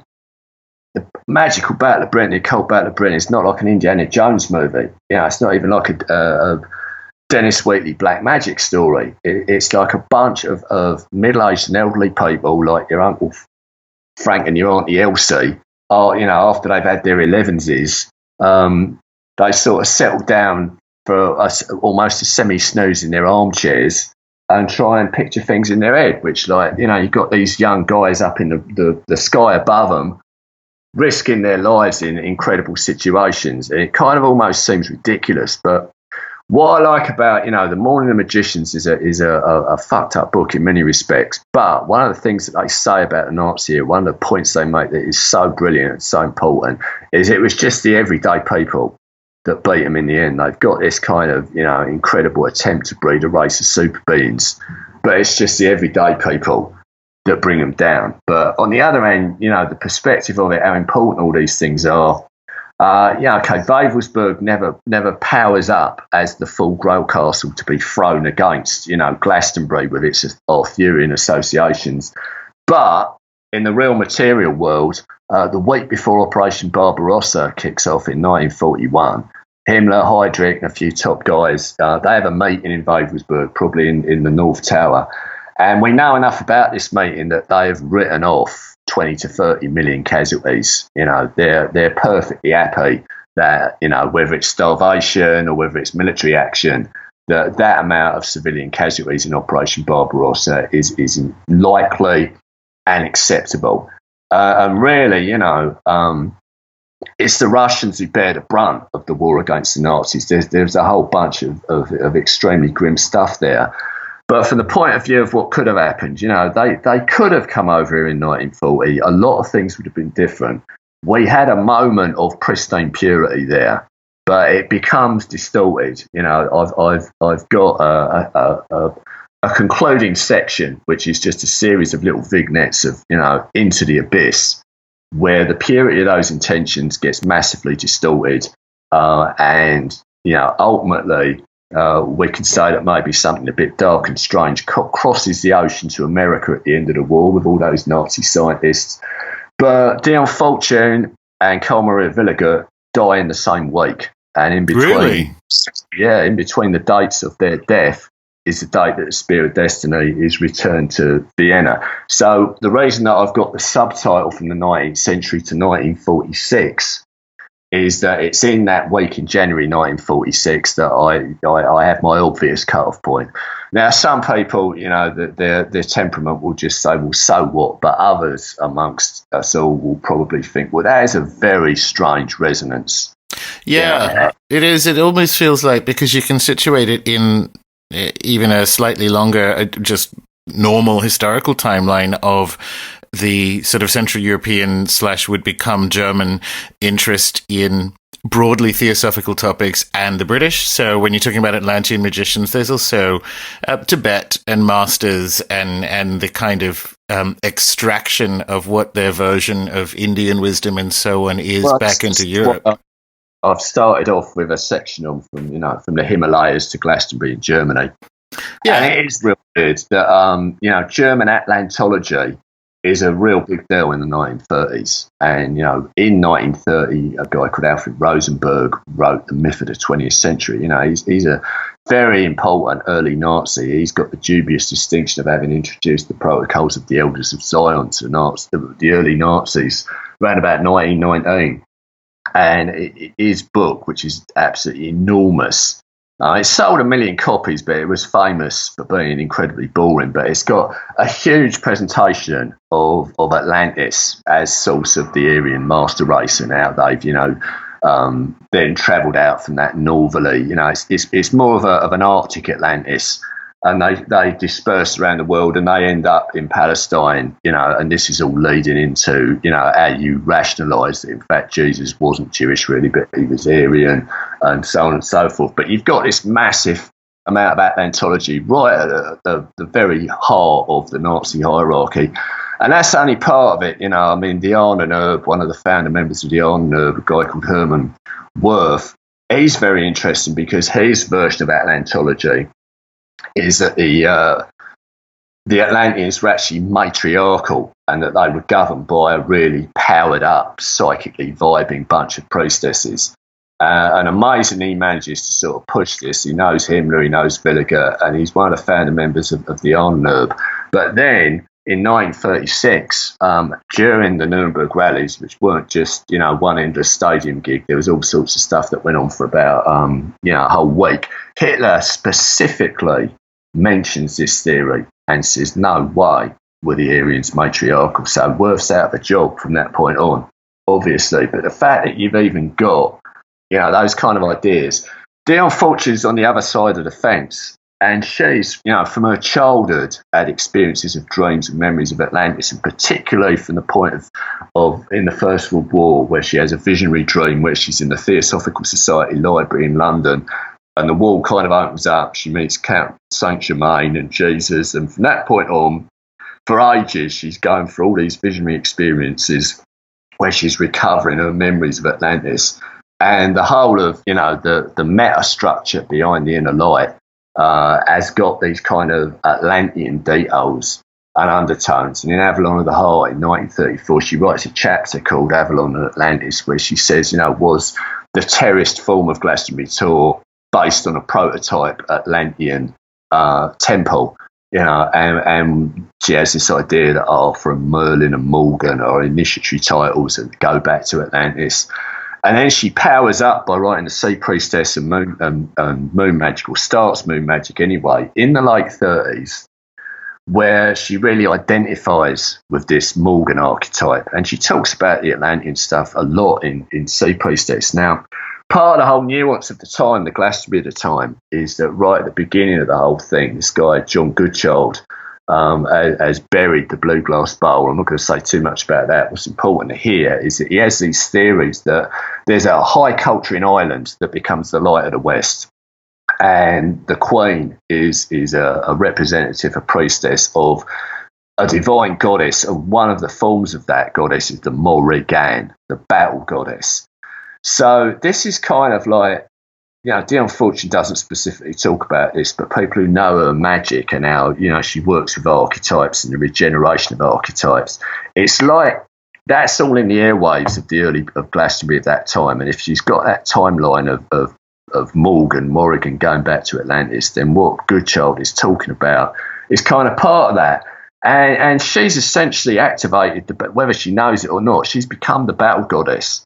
The magical Battle of Britain, the Occult Battle of Britain, is not like an Indiana Jones movie. It's not even like a Dennis Wheatley black magic story. It's like a bunch of middle-aged and elderly people, like your Uncle Frank and your Auntie Elsie, after they've had their 11s, they sort of settle down for almost a semi-snooze in their armchairs and try and picture things in their head, which, you've got these young guys up in the sky above them, risking their lives in incredible situations. It kind of almost seems ridiculous, but what I like about, the Morning of the Magicians is a fucked up book in many respects. But one of the things that they say about the Nazi, one of the points they make that is so brilliant and so important, is it was just the everyday people that beat them in the end. They've got this kind of, incredible attempt to breed a race of super beings, but it's just the everyday people that bring them down. But on the other end, the perspective of it, how important all these things are. Wavelsburg never powers up as the full Grail castle to be thrown against, Glastonbury with its Arthurian associations. But in the real material world, the week before Operation Barbarossa kicks off in 1941, Himmler, Heydrich, and a few top guys, they have a meeting in Wavelsburg, probably in the North Tower. And we know enough about this meeting that they have written off 20 to 30 million casualties. They're perfectly happy that, whether it's starvation or whether it's military action, that amount of civilian casualties in Operation Barbarossa is likely and acceptable. And really, it's the Russians who bear the brunt of the war against the Nazis. There's a whole bunch of extremely grim stuff there. But from the point of view of what could have happened, they could have come over here in 1940. A lot of things would have been different. We had a moment of pristine purity there, but it becomes distorted. I've got a concluding section, which is just a series of little vignettes of, Into the Abyss, where the purity of those intentions gets massively distorted. And ultimately, we can say that maybe something a bit dark and strange crosses the ocean to America at the end of the war with all those Nazi scientists. But Dion Fortune and Carl Maria Villiger die in the same week. And in between, in between the dates of their death is the date that the Spear of Destiny is returned to Vienna. So the reason that I've got the subtitle from the 19th century to 1946 is that it's in that week in January 1946 that I have my obvious cut-off point. Now, some people, their temperament will just say, well, so what? But others amongst us all will probably think, well, that is a very strange resonance.
Yeah, it is. It almost feels like, because you can situate it in even a slightly longer, just normal historical timeline of the sort of Central European / would become German interest in broadly theosophical topics and the British. So when you're talking about Atlantean magicians, there's also Tibet and masters and the kind of extraction of what their version of Indian wisdom and so on is back into Europe.
I've started off with a section on from the Himalayas to Glastonbury in Germany. Yeah, and it is real weird that German Atlantology is a real big deal in the 1930s. And, in 1930, a guy called Alfred Rosenberg wrote The Myth of the 20th Century. He's a very important early Nazi. He's got the dubious distinction of having introduced the protocols of the Elders of Zion to the early Nazis around about 1919. And his book, which is absolutely enormous, it sold 1 million copies, but it was famous for being incredibly boring. But it's got a huge presentation of Atlantis as source of the Aryan master race and how they've, then travelled out from that northerly. It's more of an Arctic Atlantis. And they disperse around the world and they end up in Palestine, and this is all leading into, how you rationalise that, in fact, Jesus wasn't Jewish really, but he was Aryan and so on and so forth. But you've got this massive amount of Atlantology right at the very heart of the Nazi hierarchy. And that's only part of it, the Ahnenerbe, one of the founder members of the Ahnenerbe, a guy called Hermann Wove, he's very interesting because his version of Atlantology is that the Atlanteans were actually matriarchal and that they were governed by a really powered up, psychically vibing bunch of priestesses. And amazingly, he manages to sort of push this. He knows Himmler, he knows Villiger, and he's one of the founder members of the Ahnenerbe. But then in 1936, during the Nuremberg rallies, which weren't just, one endless stadium gig, there was all sorts of stuff that went on for about, a whole week. Hitler specifically mentions this theory and says, no way were the Aryans matriarchal. So Worth's out of a job from that point on, obviously. But the fact that you've even got, those kind of ideas. Dion Fortune's on the other side of the fence. And she's, from her childhood, had experiences of dreams and memories of Atlantis, and particularly from the point of in the First World War, where she has a visionary dream where she's in the Theosophical Society Library in London, and the wall kind of opens up. She meets Count Saint Germain and Jesus, and from that point on, for ages, she's going through all these visionary experiences where she's recovering her memories of Atlantis, and the whole of the meta structure behind the inner light has got these kind of Atlantean details and undertones. And in Avalon of the Heart in 1934, she writes a chapter called Avalon Atlantis, where she says, was the terraced form of Glastonbury Tor based on a prototype Atlantean temple, and she has this idea that from Merlin and Morgan are initiatory titles that go back to Atlantis. And then she powers up by writing the Sea Priestess and Moon Magic, or starts Moon Magic anyway, in the late 30s, where she really identifies with this Morgan archetype. And she talks about the Atlantean stuff a lot in Sea Priestess. Now, part of the whole nuance of the time, the Glastonbury of the time, is that right at the beginning of the whole thing, this guy, John Goodchild, has buried the blue glass bowl. I'm not going to say too much about that. What's important to hear is that he has these theories that there's a high culture in Ireland that becomes the light of the West, and the Queen is a representative, a priestess of a divine goddess, and one of the forms of that goddess is the Morrigan, the battle goddess. So this is kind of like, Dion Fortune doesn't specifically talk about this, but people who know her magic and how, she works with archetypes and the regeneration of archetypes, it's like that's all in the airwaves of Glastonbury at that time. And if she's got that timeline of Morrigan going back to Atlantis, then what Goodchild is talking about is kind of part of that. And she's essentially activated, whether she knows it or not, she's become the battle goddess.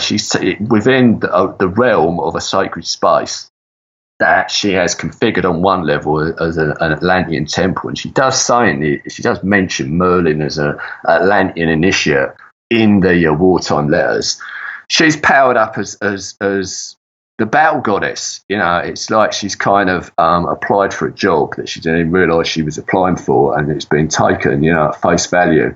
She's within the realm of a sacred space that she has configured on one level as an Atlantean temple. And she does she does mention Merlin as an Atlantean initiate in the wartime letters. She's powered up as the battle goddess. It's like she's kind of applied for a job that she didn't even realise she was applying for, and it's been taken, at face value.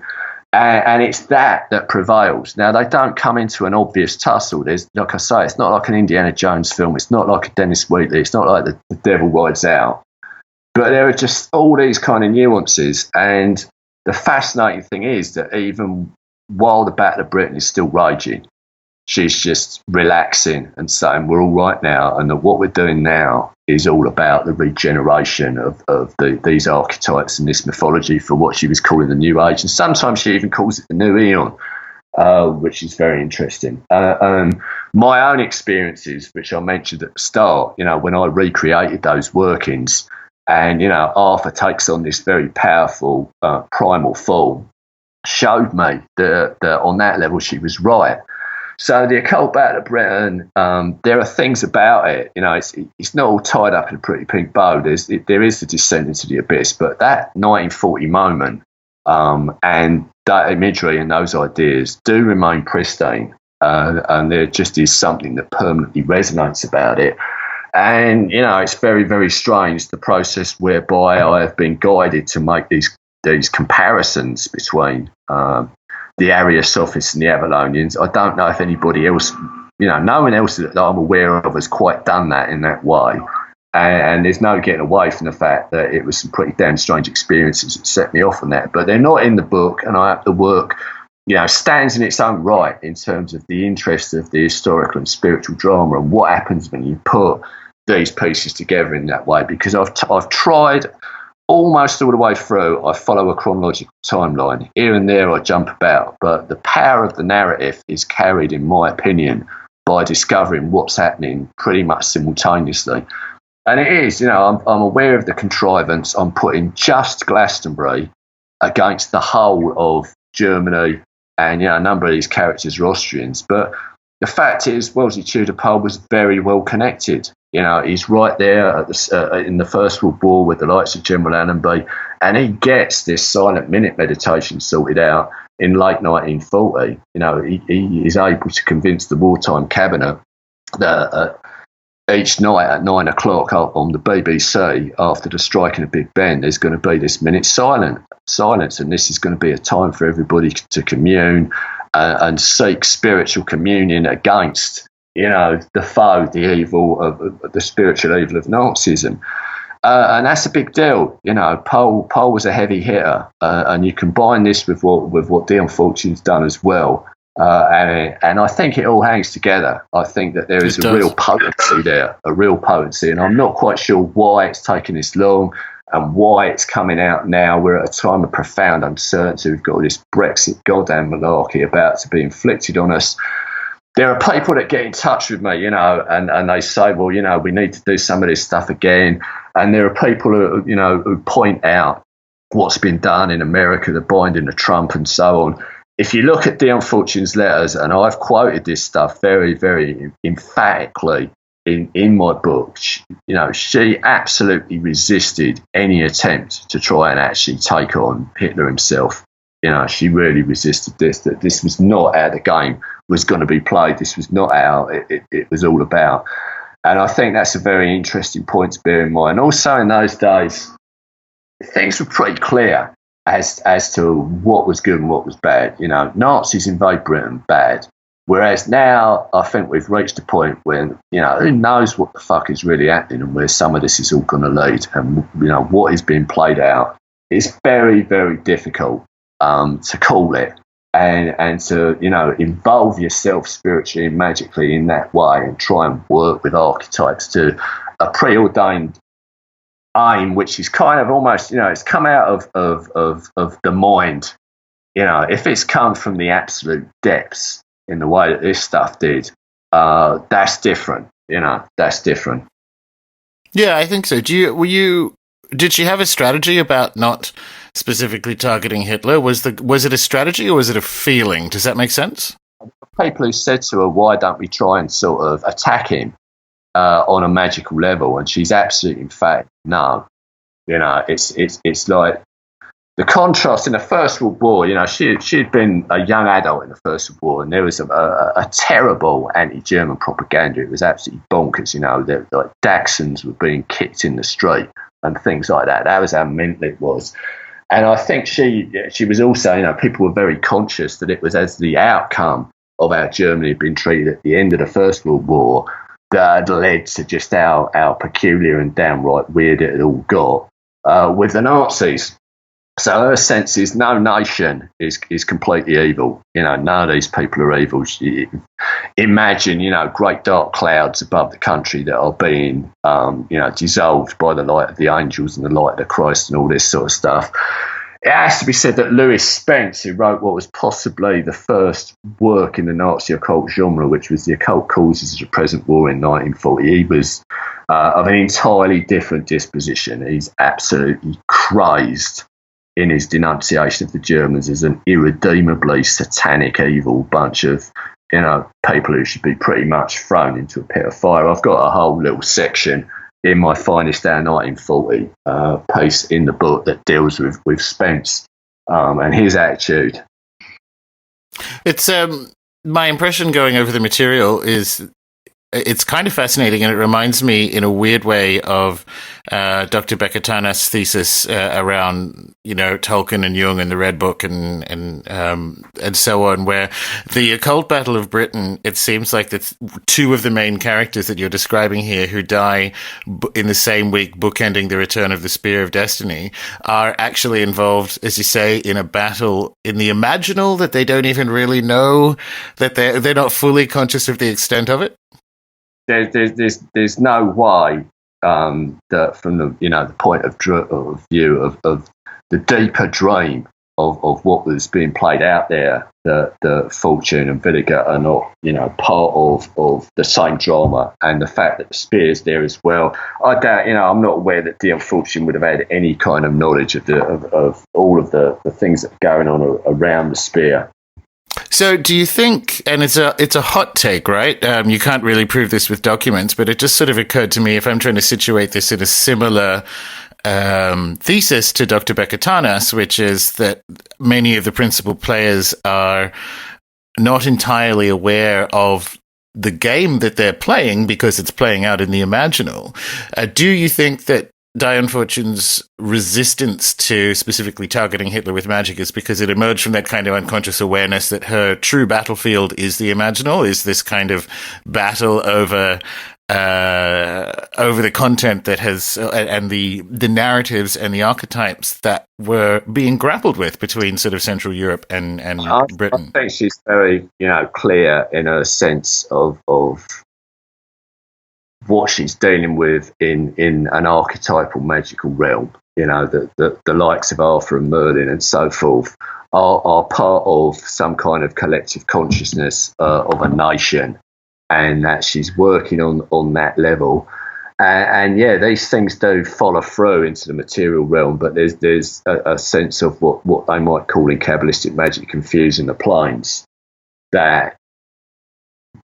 And it's that prevails. Now, they don't come into an obvious tussle. There's, like I say, it's not like an Indiana Jones film. It's not like a Dennis Wheatley. It's not like the Devil Rides Out. But there are just all these kind of nuances. And the fascinating thing is that even while the Battle of Britain is still raging, she's just relaxing and saying, we're all right now, and that what we're doing now is all about the regeneration of these archetypes and this mythology for what she was calling the New Age. And sometimes she even calls it the New Eon, which is very interesting. My own experiences, which I mentioned at the start, when I recreated those workings, and, Arthur takes on this very powerful primal form, showed me that on that level she was right. So the Occult Battle of Britain, there are things about it. It's not all tied up in a pretty pink bow. There is the descent into the abyss, but that 1940 moment and that imagery and those ideas do remain pristine, and there just is something that permanently resonates about it. And it's very, very strange, the process whereby I have been guided to make these comparisons between the Ariosophists and the Avalonians. I don't know if anybody else, no one else that I'm aware of has quite done that in that way. And there's no getting away from the fact that it was some pretty damn strange experiences that set me off on that. But they're not in the book, and I have the work, stands in its own right in terms of the interest of the historical and spiritual drama and what happens when you put these pieces together in that way. Because I've tried almost all the way through. I follow a chronological timeline. Here and there I jump about, but the power of the narrative is carried, in my opinion, by discovering what's happening pretty much simultaneously. And it is, I'm aware of the contrivance. I'm putting just Glastonbury against the whole of Germany, and a number of these characters are Austrians. But the fact is, Wellesley Tudor Pole was very well connected. He's right there in the First World War with the likes of General Allenby, and he gets this silent minute meditation sorted out in late 1940. He is able to convince the wartime cabinet that each night at 9 o'clock on the BBC after the striking of Big Ben, there's going to be this minute silence, and this is going to be a time for everybody to commune and seek spiritual communion against, the foe, the evil of the spiritual evil of Nazism. And that's a big deal. Paul was a heavy hitter, and you combine this with what The Unfortunate's done as well. And I think it all hangs together. I think that there is a real potency there, and I'm not quite sure why it's taken this long and why it's coming out now. We're at a time of profound uncertainty. We've got this Brexit goddamn malarkey about to be inflicted on us. There are people that get in touch with me, and they say, well, we need to do some of this stuff again. And there are people who point out what's been done in America, the binding of Trump and so on. If you look at The Unfortunate's letters, and I've quoted this stuff very, very emphatically in my book, she absolutely resisted any attempt to try and actually take on Hitler himself. She really resisted this, that this was not how the game was going to be played. This was not how it was all about. And I think that's a very interesting point to bear in mind. Also, in those days, things were pretty clear as to what was good and what was bad. Nazis invade Britain, bad. Whereas now, I think we've reached a point when, who knows what the fuck is really happening and where some of this is all going to lead. And, what is being played out is very, very difficult to call it and to, involve yourself spiritually and magically in that way and try and work with archetypes to a preordained aim, which is kind of almost, it's come out of the mind. If it's come from the absolute depths in the way that this stuff did, that's different. That's different.
Yeah, I think so. Did she have a strategy about not specifically targeting Hitler? Was it a strategy or was it a feeling? Does that make sense?
People who said to her, why don't we try and sort of attack him on a magical level? And she's absolutely emphatic, no. It's like the contrast in the First World War. She'd been a young adult in the First World War, and there was a terrible anti-German propaganda. It was absolutely bonkers. Like Dachshunds were being kicked in the street and things like that. That was how mental it was. And I think she was also, people were very conscious that it was as the outcome of how Germany had been treated at the end of the First World War that led to just how peculiar and downright weird it had all got with the Nazis. So her sense is no nation is completely evil. None of these people are evil. Imagine, great dark clouds above the country that are being, dissolved by the light of the angels and the light of the Christ and all this sort of stuff. It has to be said that Lewis Spence, who wrote what was possibly the first work in the Nazi occult genre, which was The Occult Causes of the Present War in 1940, he was of an entirely different disposition. He's absolutely crazed in his denunciation of the Germans as an irredeemably satanic, evil bunch of, people who should be pretty much thrown into a pit of fire. I've got a whole little section in my Finest Hour 1940 piece in the book that deals with Spence and his attitude.
It's my impression going over the material is it's kind of fascinating, and it reminds me in a weird way of Dr. Becker Tana's thesis around, Tolkien and Jung and the Red Book and so on, where the Occult Battle of Britain, it seems like that two of the main characters that you're describing here who die in the same week, bookending the return of the Spear of Destiny, are actually involved, as you say, in a battle in the Imaginal that they don't even really know, that they're not fully conscious of the extent of it.
There's no way that from the point of view of the deeper dream of what was being played out there, that Fortune and Vinegar are not part of the same drama, and the fact that the Spear's there as well. I doubt, I'm not aware that The Unfortunate would have had any kind of knowledge of all of the things that are going on around the Spear.
So do you think, and it's a hot take, right? You can't really prove this with documents, but it just sort of occurred to me, if I'm trying to situate this in a similar thesis to Dr. Becker Tanas, which is that many of the principal players are not entirely aware of the game that they're playing because it's playing out in the imaginal. Do you think that Diane Fortune's resistance to specifically targeting Hitler with magic is because it emerged from that kind of unconscious awareness that her true battlefield is the imaginal, is this kind of battle over the content that has and the narratives and the archetypes that were being grappled with between sort of Central Europe and Britain?
I think she's very, clear in her sense of what she's dealing with in an archetypal magical realm. The likes of Arthur and Merlin and so forth are part of some kind of collective consciousnness of a nation, and that she's working on that level. And these things do follow through into the material realm, but there's a sense of what they might call in Kabbalistic magic confusing the planes, that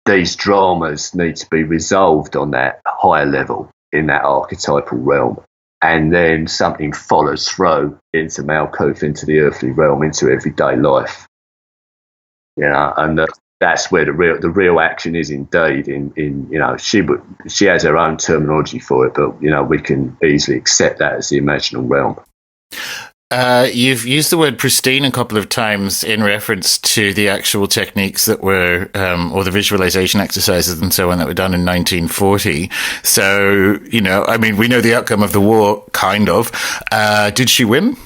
these dramas need to be resolved on that higher level in that archetypal realm, and then something follows through into Malkuth, into the earthly realm, into everyday life. And that's where the real action is indeed. She has her own terminology for it, but we can easily accept that as the imaginal realm.
You've used the word pristine a couple of times in reference to the actual techniques that were, or the visualization exercises and so on that were done in 1940. So, we know the outcome of the war, kind of. Did she win?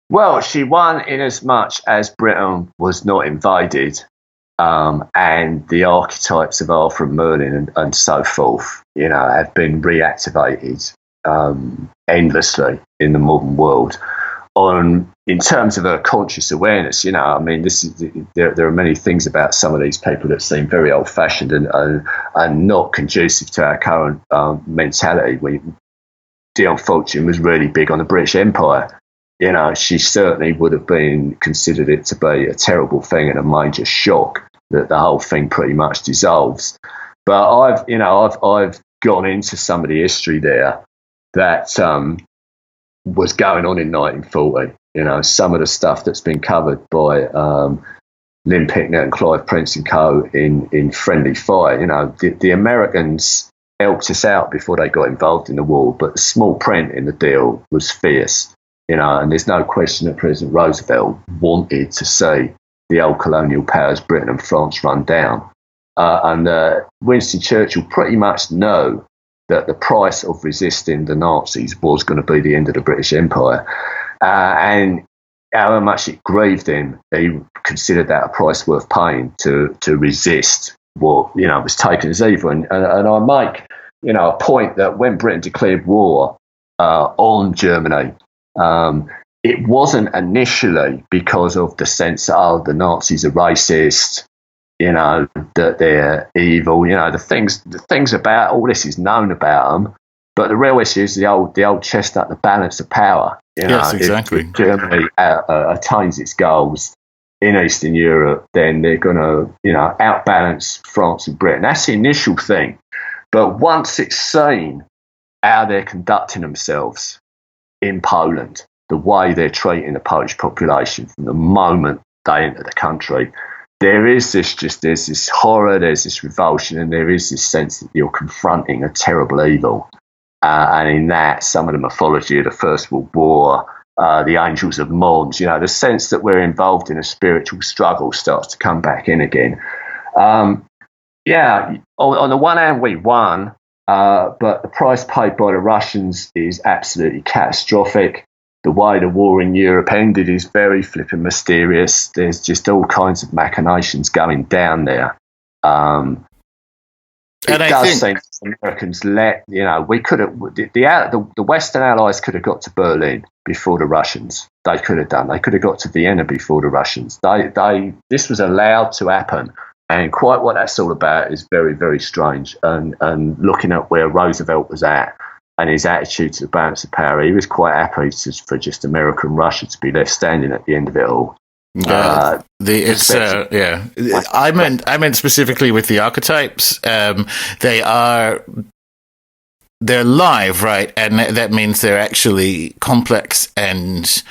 Well, she won in as much as Britain was not invaded, and the archetypes of Arthur and Merlin and so forth, have been reactivated endlessly in the modern world. In terms of her conscious awareness, there are many things about some of these people that seem very old-fashioned and not conducive to our current mentality. Diane Fortune was really big on the British Empire. She certainly would have considered it to be a terrible thing and a major shock that the whole thing pretty much dissolves. But I've gone into some of the history there that was going on in 1940. Some of the stuff that's been covered by Lynn Picknett and Clive Prince and co. in Friendly Fire. The Americans helped us out before they got involved in the war, but the small print in the deal was fierce. And there's no question that President Roosevelt wanted to see the old colonial powers, Britain and France, run down. And Winston Churchill pretty much knew that the price of resisting the Nazis was going to be the end of the British Empire. And however much it grieved him, he considered that a price worth paying to resist what, was taken as evil. And I make, a point that when Britain declared war on Germany, it wasn't initially because of the sense that, the Nazis are racist, that they're evil, the things about all this is known about them, but the real issue is the old chestnut, the balance of power.
Yes, exactly.
If Germany attains its goals in Eastern Europe, then they're going to, outbalance France and Britain. That's the initial thing. But once it's seen how they're conducting themselves in Poland, the way they're treating the Polish population from the moment they enter the country, there's this horror, there's this revulsion, and there is this sense that you're confronting a terrible evil. And in that, some of the mythology of the First World War, the angels of Mons, the sense that we're involved in a spiritual struggle starts to come back in again. On the one hand, we won, but the price paid by the Russians is absolutely catastrophic. The way the war in Europe ended is very flippin' mysterious. There's just all kinds of machinations going down there. It does seem the Americans we could have, the Western Allies could have got to Berlin before the Russians. They could have done. They could have got to Vienna before the Russians. This was allowed to happen. And quite what that's all about is very, very strange. And looking at where Roosevelt was at and his attitude to the balance of power, he was quite happy for just America and Russia to be left standing at the end of it all.
I meant specifically with the archetypes. They're live, right? And that means they're actually complex and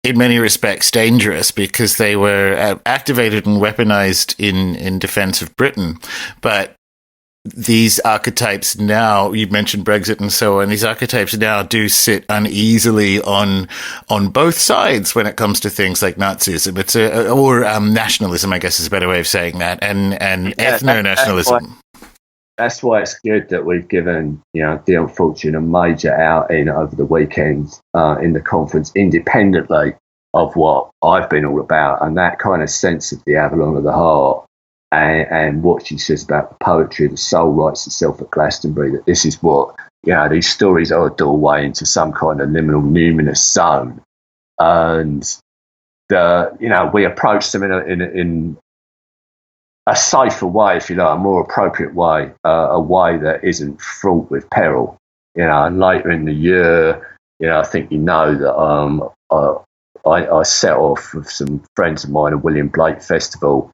in many respects dangerous because they were activated and weaponized in defense of Britain. But these archetypes now, you mentioned Brexit and so on, these archetypes now do sit uneasily on both sides when it comes to things like Nazism. Or nationalism, I guess is a better way of saying that, and ethno-nationalism.
That's why it's good that we've given, the unfortunate major outing over the weekend in the conference, independently of what I've been all about, and that kind of sense of the Avalon of the heart. And what she says about the poetry, the soul writes itself at Glastonbury, that this is what, these stories are a doorway into some kind of liminal, numinous zone. And, we approach them in a safer way, if you like, a more appropriate way, a way that isn't fraught with peril. And later in the year, I think that I set off with some friends of mine at William Blake Festival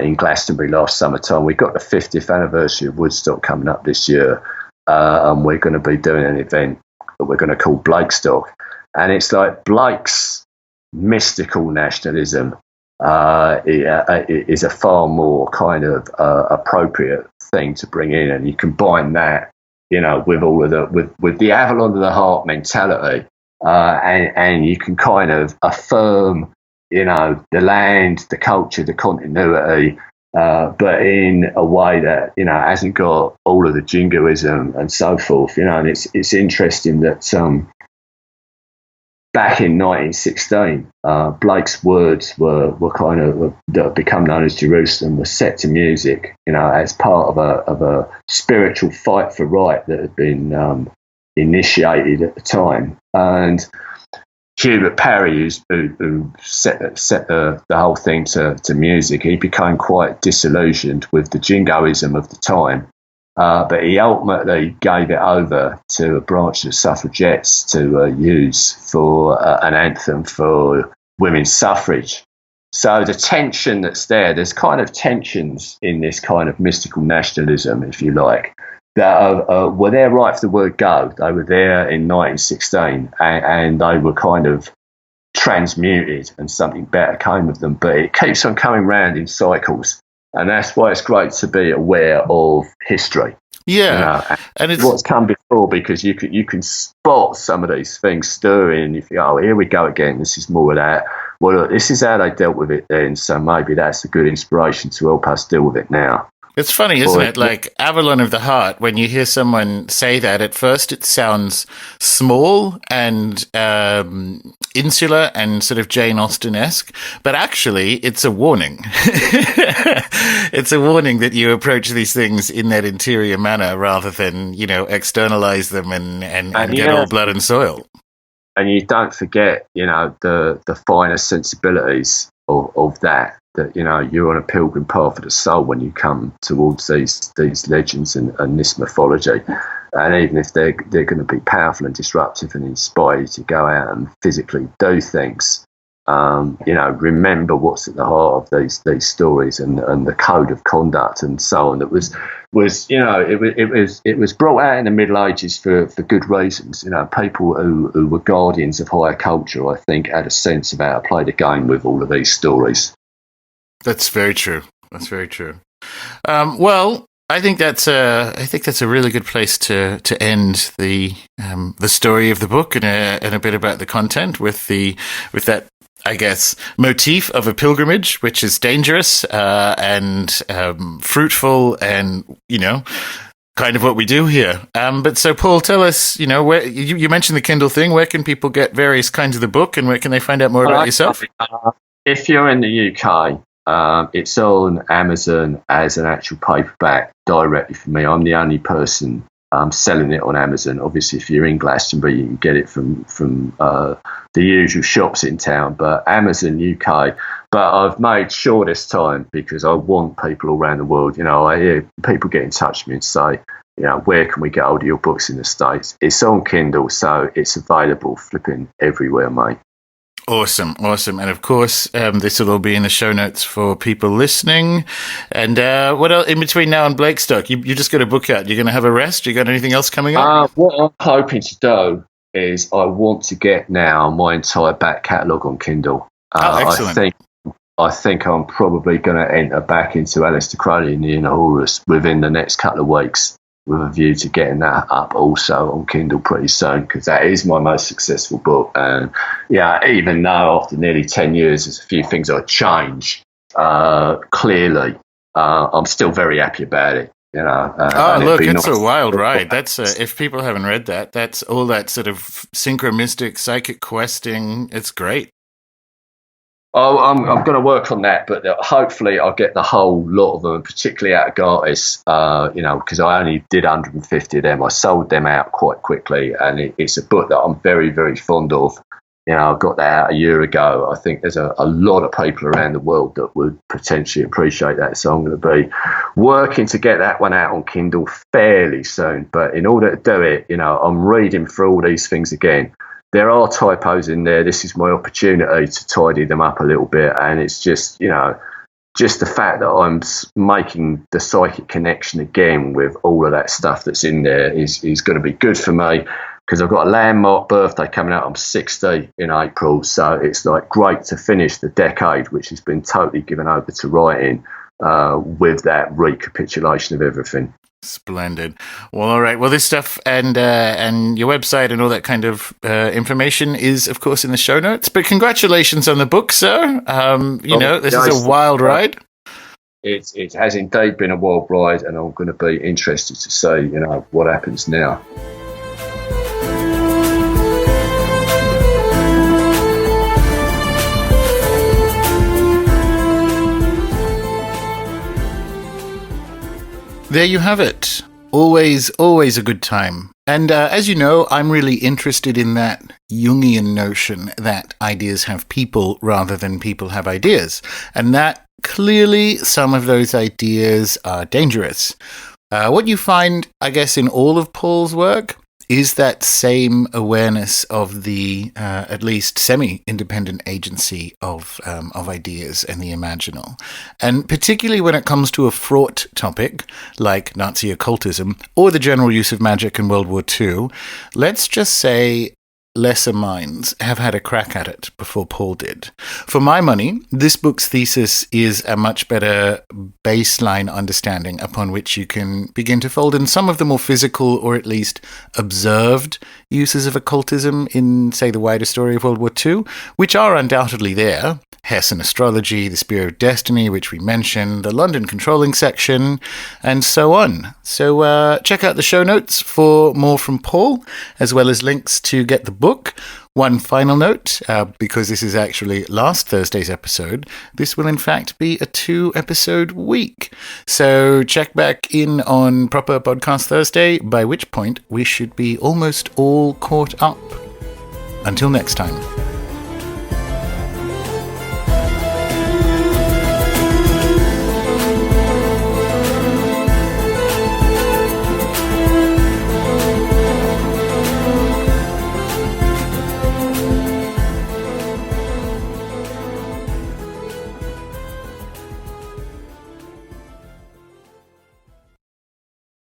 in Glastonbury last summertime. We've got the 50th anniversary of Woodstock coming up this year, and we're going to be doing an event that we're going to call Blakestock. And it's like Blake's mystical nationalism is a far more kind of appropriate thing to bring in, and you combine that, with all of with the Avalon of the heart mentality, and you can kind of affirm, the land, the culture, the continuity, but in a way that hasn't got all of the jingoism and so forth. And it's interesting that back in 1916, Blake's words were kind of that become known as Jerusalem, were set to music, as part of a spiritual fight for right that had been initiated at the time. And Hubert Parry, who set the whole thing to music, he became quite disillusioned with the jingoism of the time, but he ultimately gave it over to a branch of suffragettes to use for an anthem for women's suffrage. So the tension that's there's kind of tensions in this kind of mystical nationalism, if you like, that were there right from the word go. They were there in 1916, and they were kind of transmuted, and something better came of them. But it keeps on coming round in cycles, and that's why it's great to be aware of history.
Yeah,
and it's what's come before, because you can spot some of these things stirring. If you go, oh, here we go again. This is more of that. Well, look, this is how they dealt with it then, so maybe that's a good inspiration to help us deal with it now.
It's funny, isn't it? Like Avalon of the Heart, when you hear someone say that, at first it sounds small and insular and sort of Jane Austen-esque, but actually it's a warning. It's a warning that you approach these things in that interior manner rather than, externalize them and get all blood and soil.
And you don't forget, the finer sensibilities of that you're on a pilgrim path of the soul when you come towards these legends and this mythology. And even if they're going to be powerful and disruptive and inspire you to go out and physically do things, remember what's at the heart of these stories and the code of conduct and so on. That was it was brought out in the Middle Ages for good reasons. People who were guardians of higher culture, I think, had a sense of how to play the game with all of these stories.
That's very true. That's very true. Well, I think that's a really good place to end the story of the book and a bit about the content with that, I guess, motif of a pilgrimage, which is dangerous and fruitful, and kind of what we do here. But so, Paul, tell us, where you mentioned the Kindle thing. Where can people get various kinds of the book, and where can they find out more about yourself?
If you're in the UK. It's on Amazon as an actual paperback directly from me. I'm the only person selling it on Amazon. Obviously, if you're in Glastonbury, you can get it from the usual shops in town, but Amazon UK. But I've made sure this time, because I want people all around the world. I hear people get in touch with me and say, where can we get hold of your books in the States? It's on Kindle, so it's available flipping everywhere, mate.
Awesome. And of course, this will all be in the show notes for people listening. And what else in between now and Blakestock? You just got a book out. You're going to have a rest? You got anything else coming up?
What I'm hoping to do is I want to get now my entire back catalogue on Kindle.
Excellent.
I think I'm probably going to enter back into Aleister Crowley and the Inner Horus within the next couple of weeks, with a view to getting that up also on Kindle pretty soon, because that is my most successful book. And yeah, even though after nearly 10 years, there's a few things I change, clearly, I'm still very happy about it. You know,
look, it's a wild ride. That's if people haven't read that, that's all that sort of synchromystic psychic questing. It's great.
Oh, I'm going to work on that, but hopefully I'll get the whole lot of them, particularly out of Gartis, because I only did 150 of them. I sold them out quite quickly, and it's a book that I'm very, very fond of. You know, I got that out a year ago. I think there's a lot of people around the world that would potentially appreciate that. So I'm going to be working to get that one out on Kindle fairly soon. But in order to do it, I'm reading through all these things again. There are typos in there. This is my opportunity to tidy them up a little bit. And it's just, just the fact that I'm making the psychic connection again with all of that stuff that's in there is going to be good for me, because I've got a landmark birthday coming up. I'm 60 in April. So it's like great to finish the decade, which has been totally given over to writing, with that recapitulation of everything.
Splendid. Well, all right. Well, this stuff and your website and all that kind of information is, of course, in the show notes. But congratulations on the book, sir. This is a wild ride.
It has indeed been a wild ride, and I'm going to be interested to see, what happens now.
There you have it. Always a good time. And as you know, I'm really interested in that Jungian notion that ideas have people rather than people have ideas. And that clearly some of those ideas are dangerous. What you find, I guess, in all of Paul's work is that same awareness of the at least semi-independent agency of ideas and the imaginal. And particularly when it comes to a fraught topic like Nazi occultism or the general use of magic in World War II, let's just say lesser minds have had a crack at it before Paul did. For my money, this book's thesis is a much better baseline understanding upon which you can begin to fold in some of the more physical or at least observed uses of occultism in, say, the wider story of World War II, which are undoubtedly there. Hessian astrology, the Spear of Destiny, which we mentioned, the London controlling section, and so on. So check out the show notes for more from Paul, as well as links to get the book. One final note, because this is actually last Thursday's episode, this will in fact be a 2-episode week. So check back in on proper podcast Thursday, by which point we should be almost all caught up. Until next time.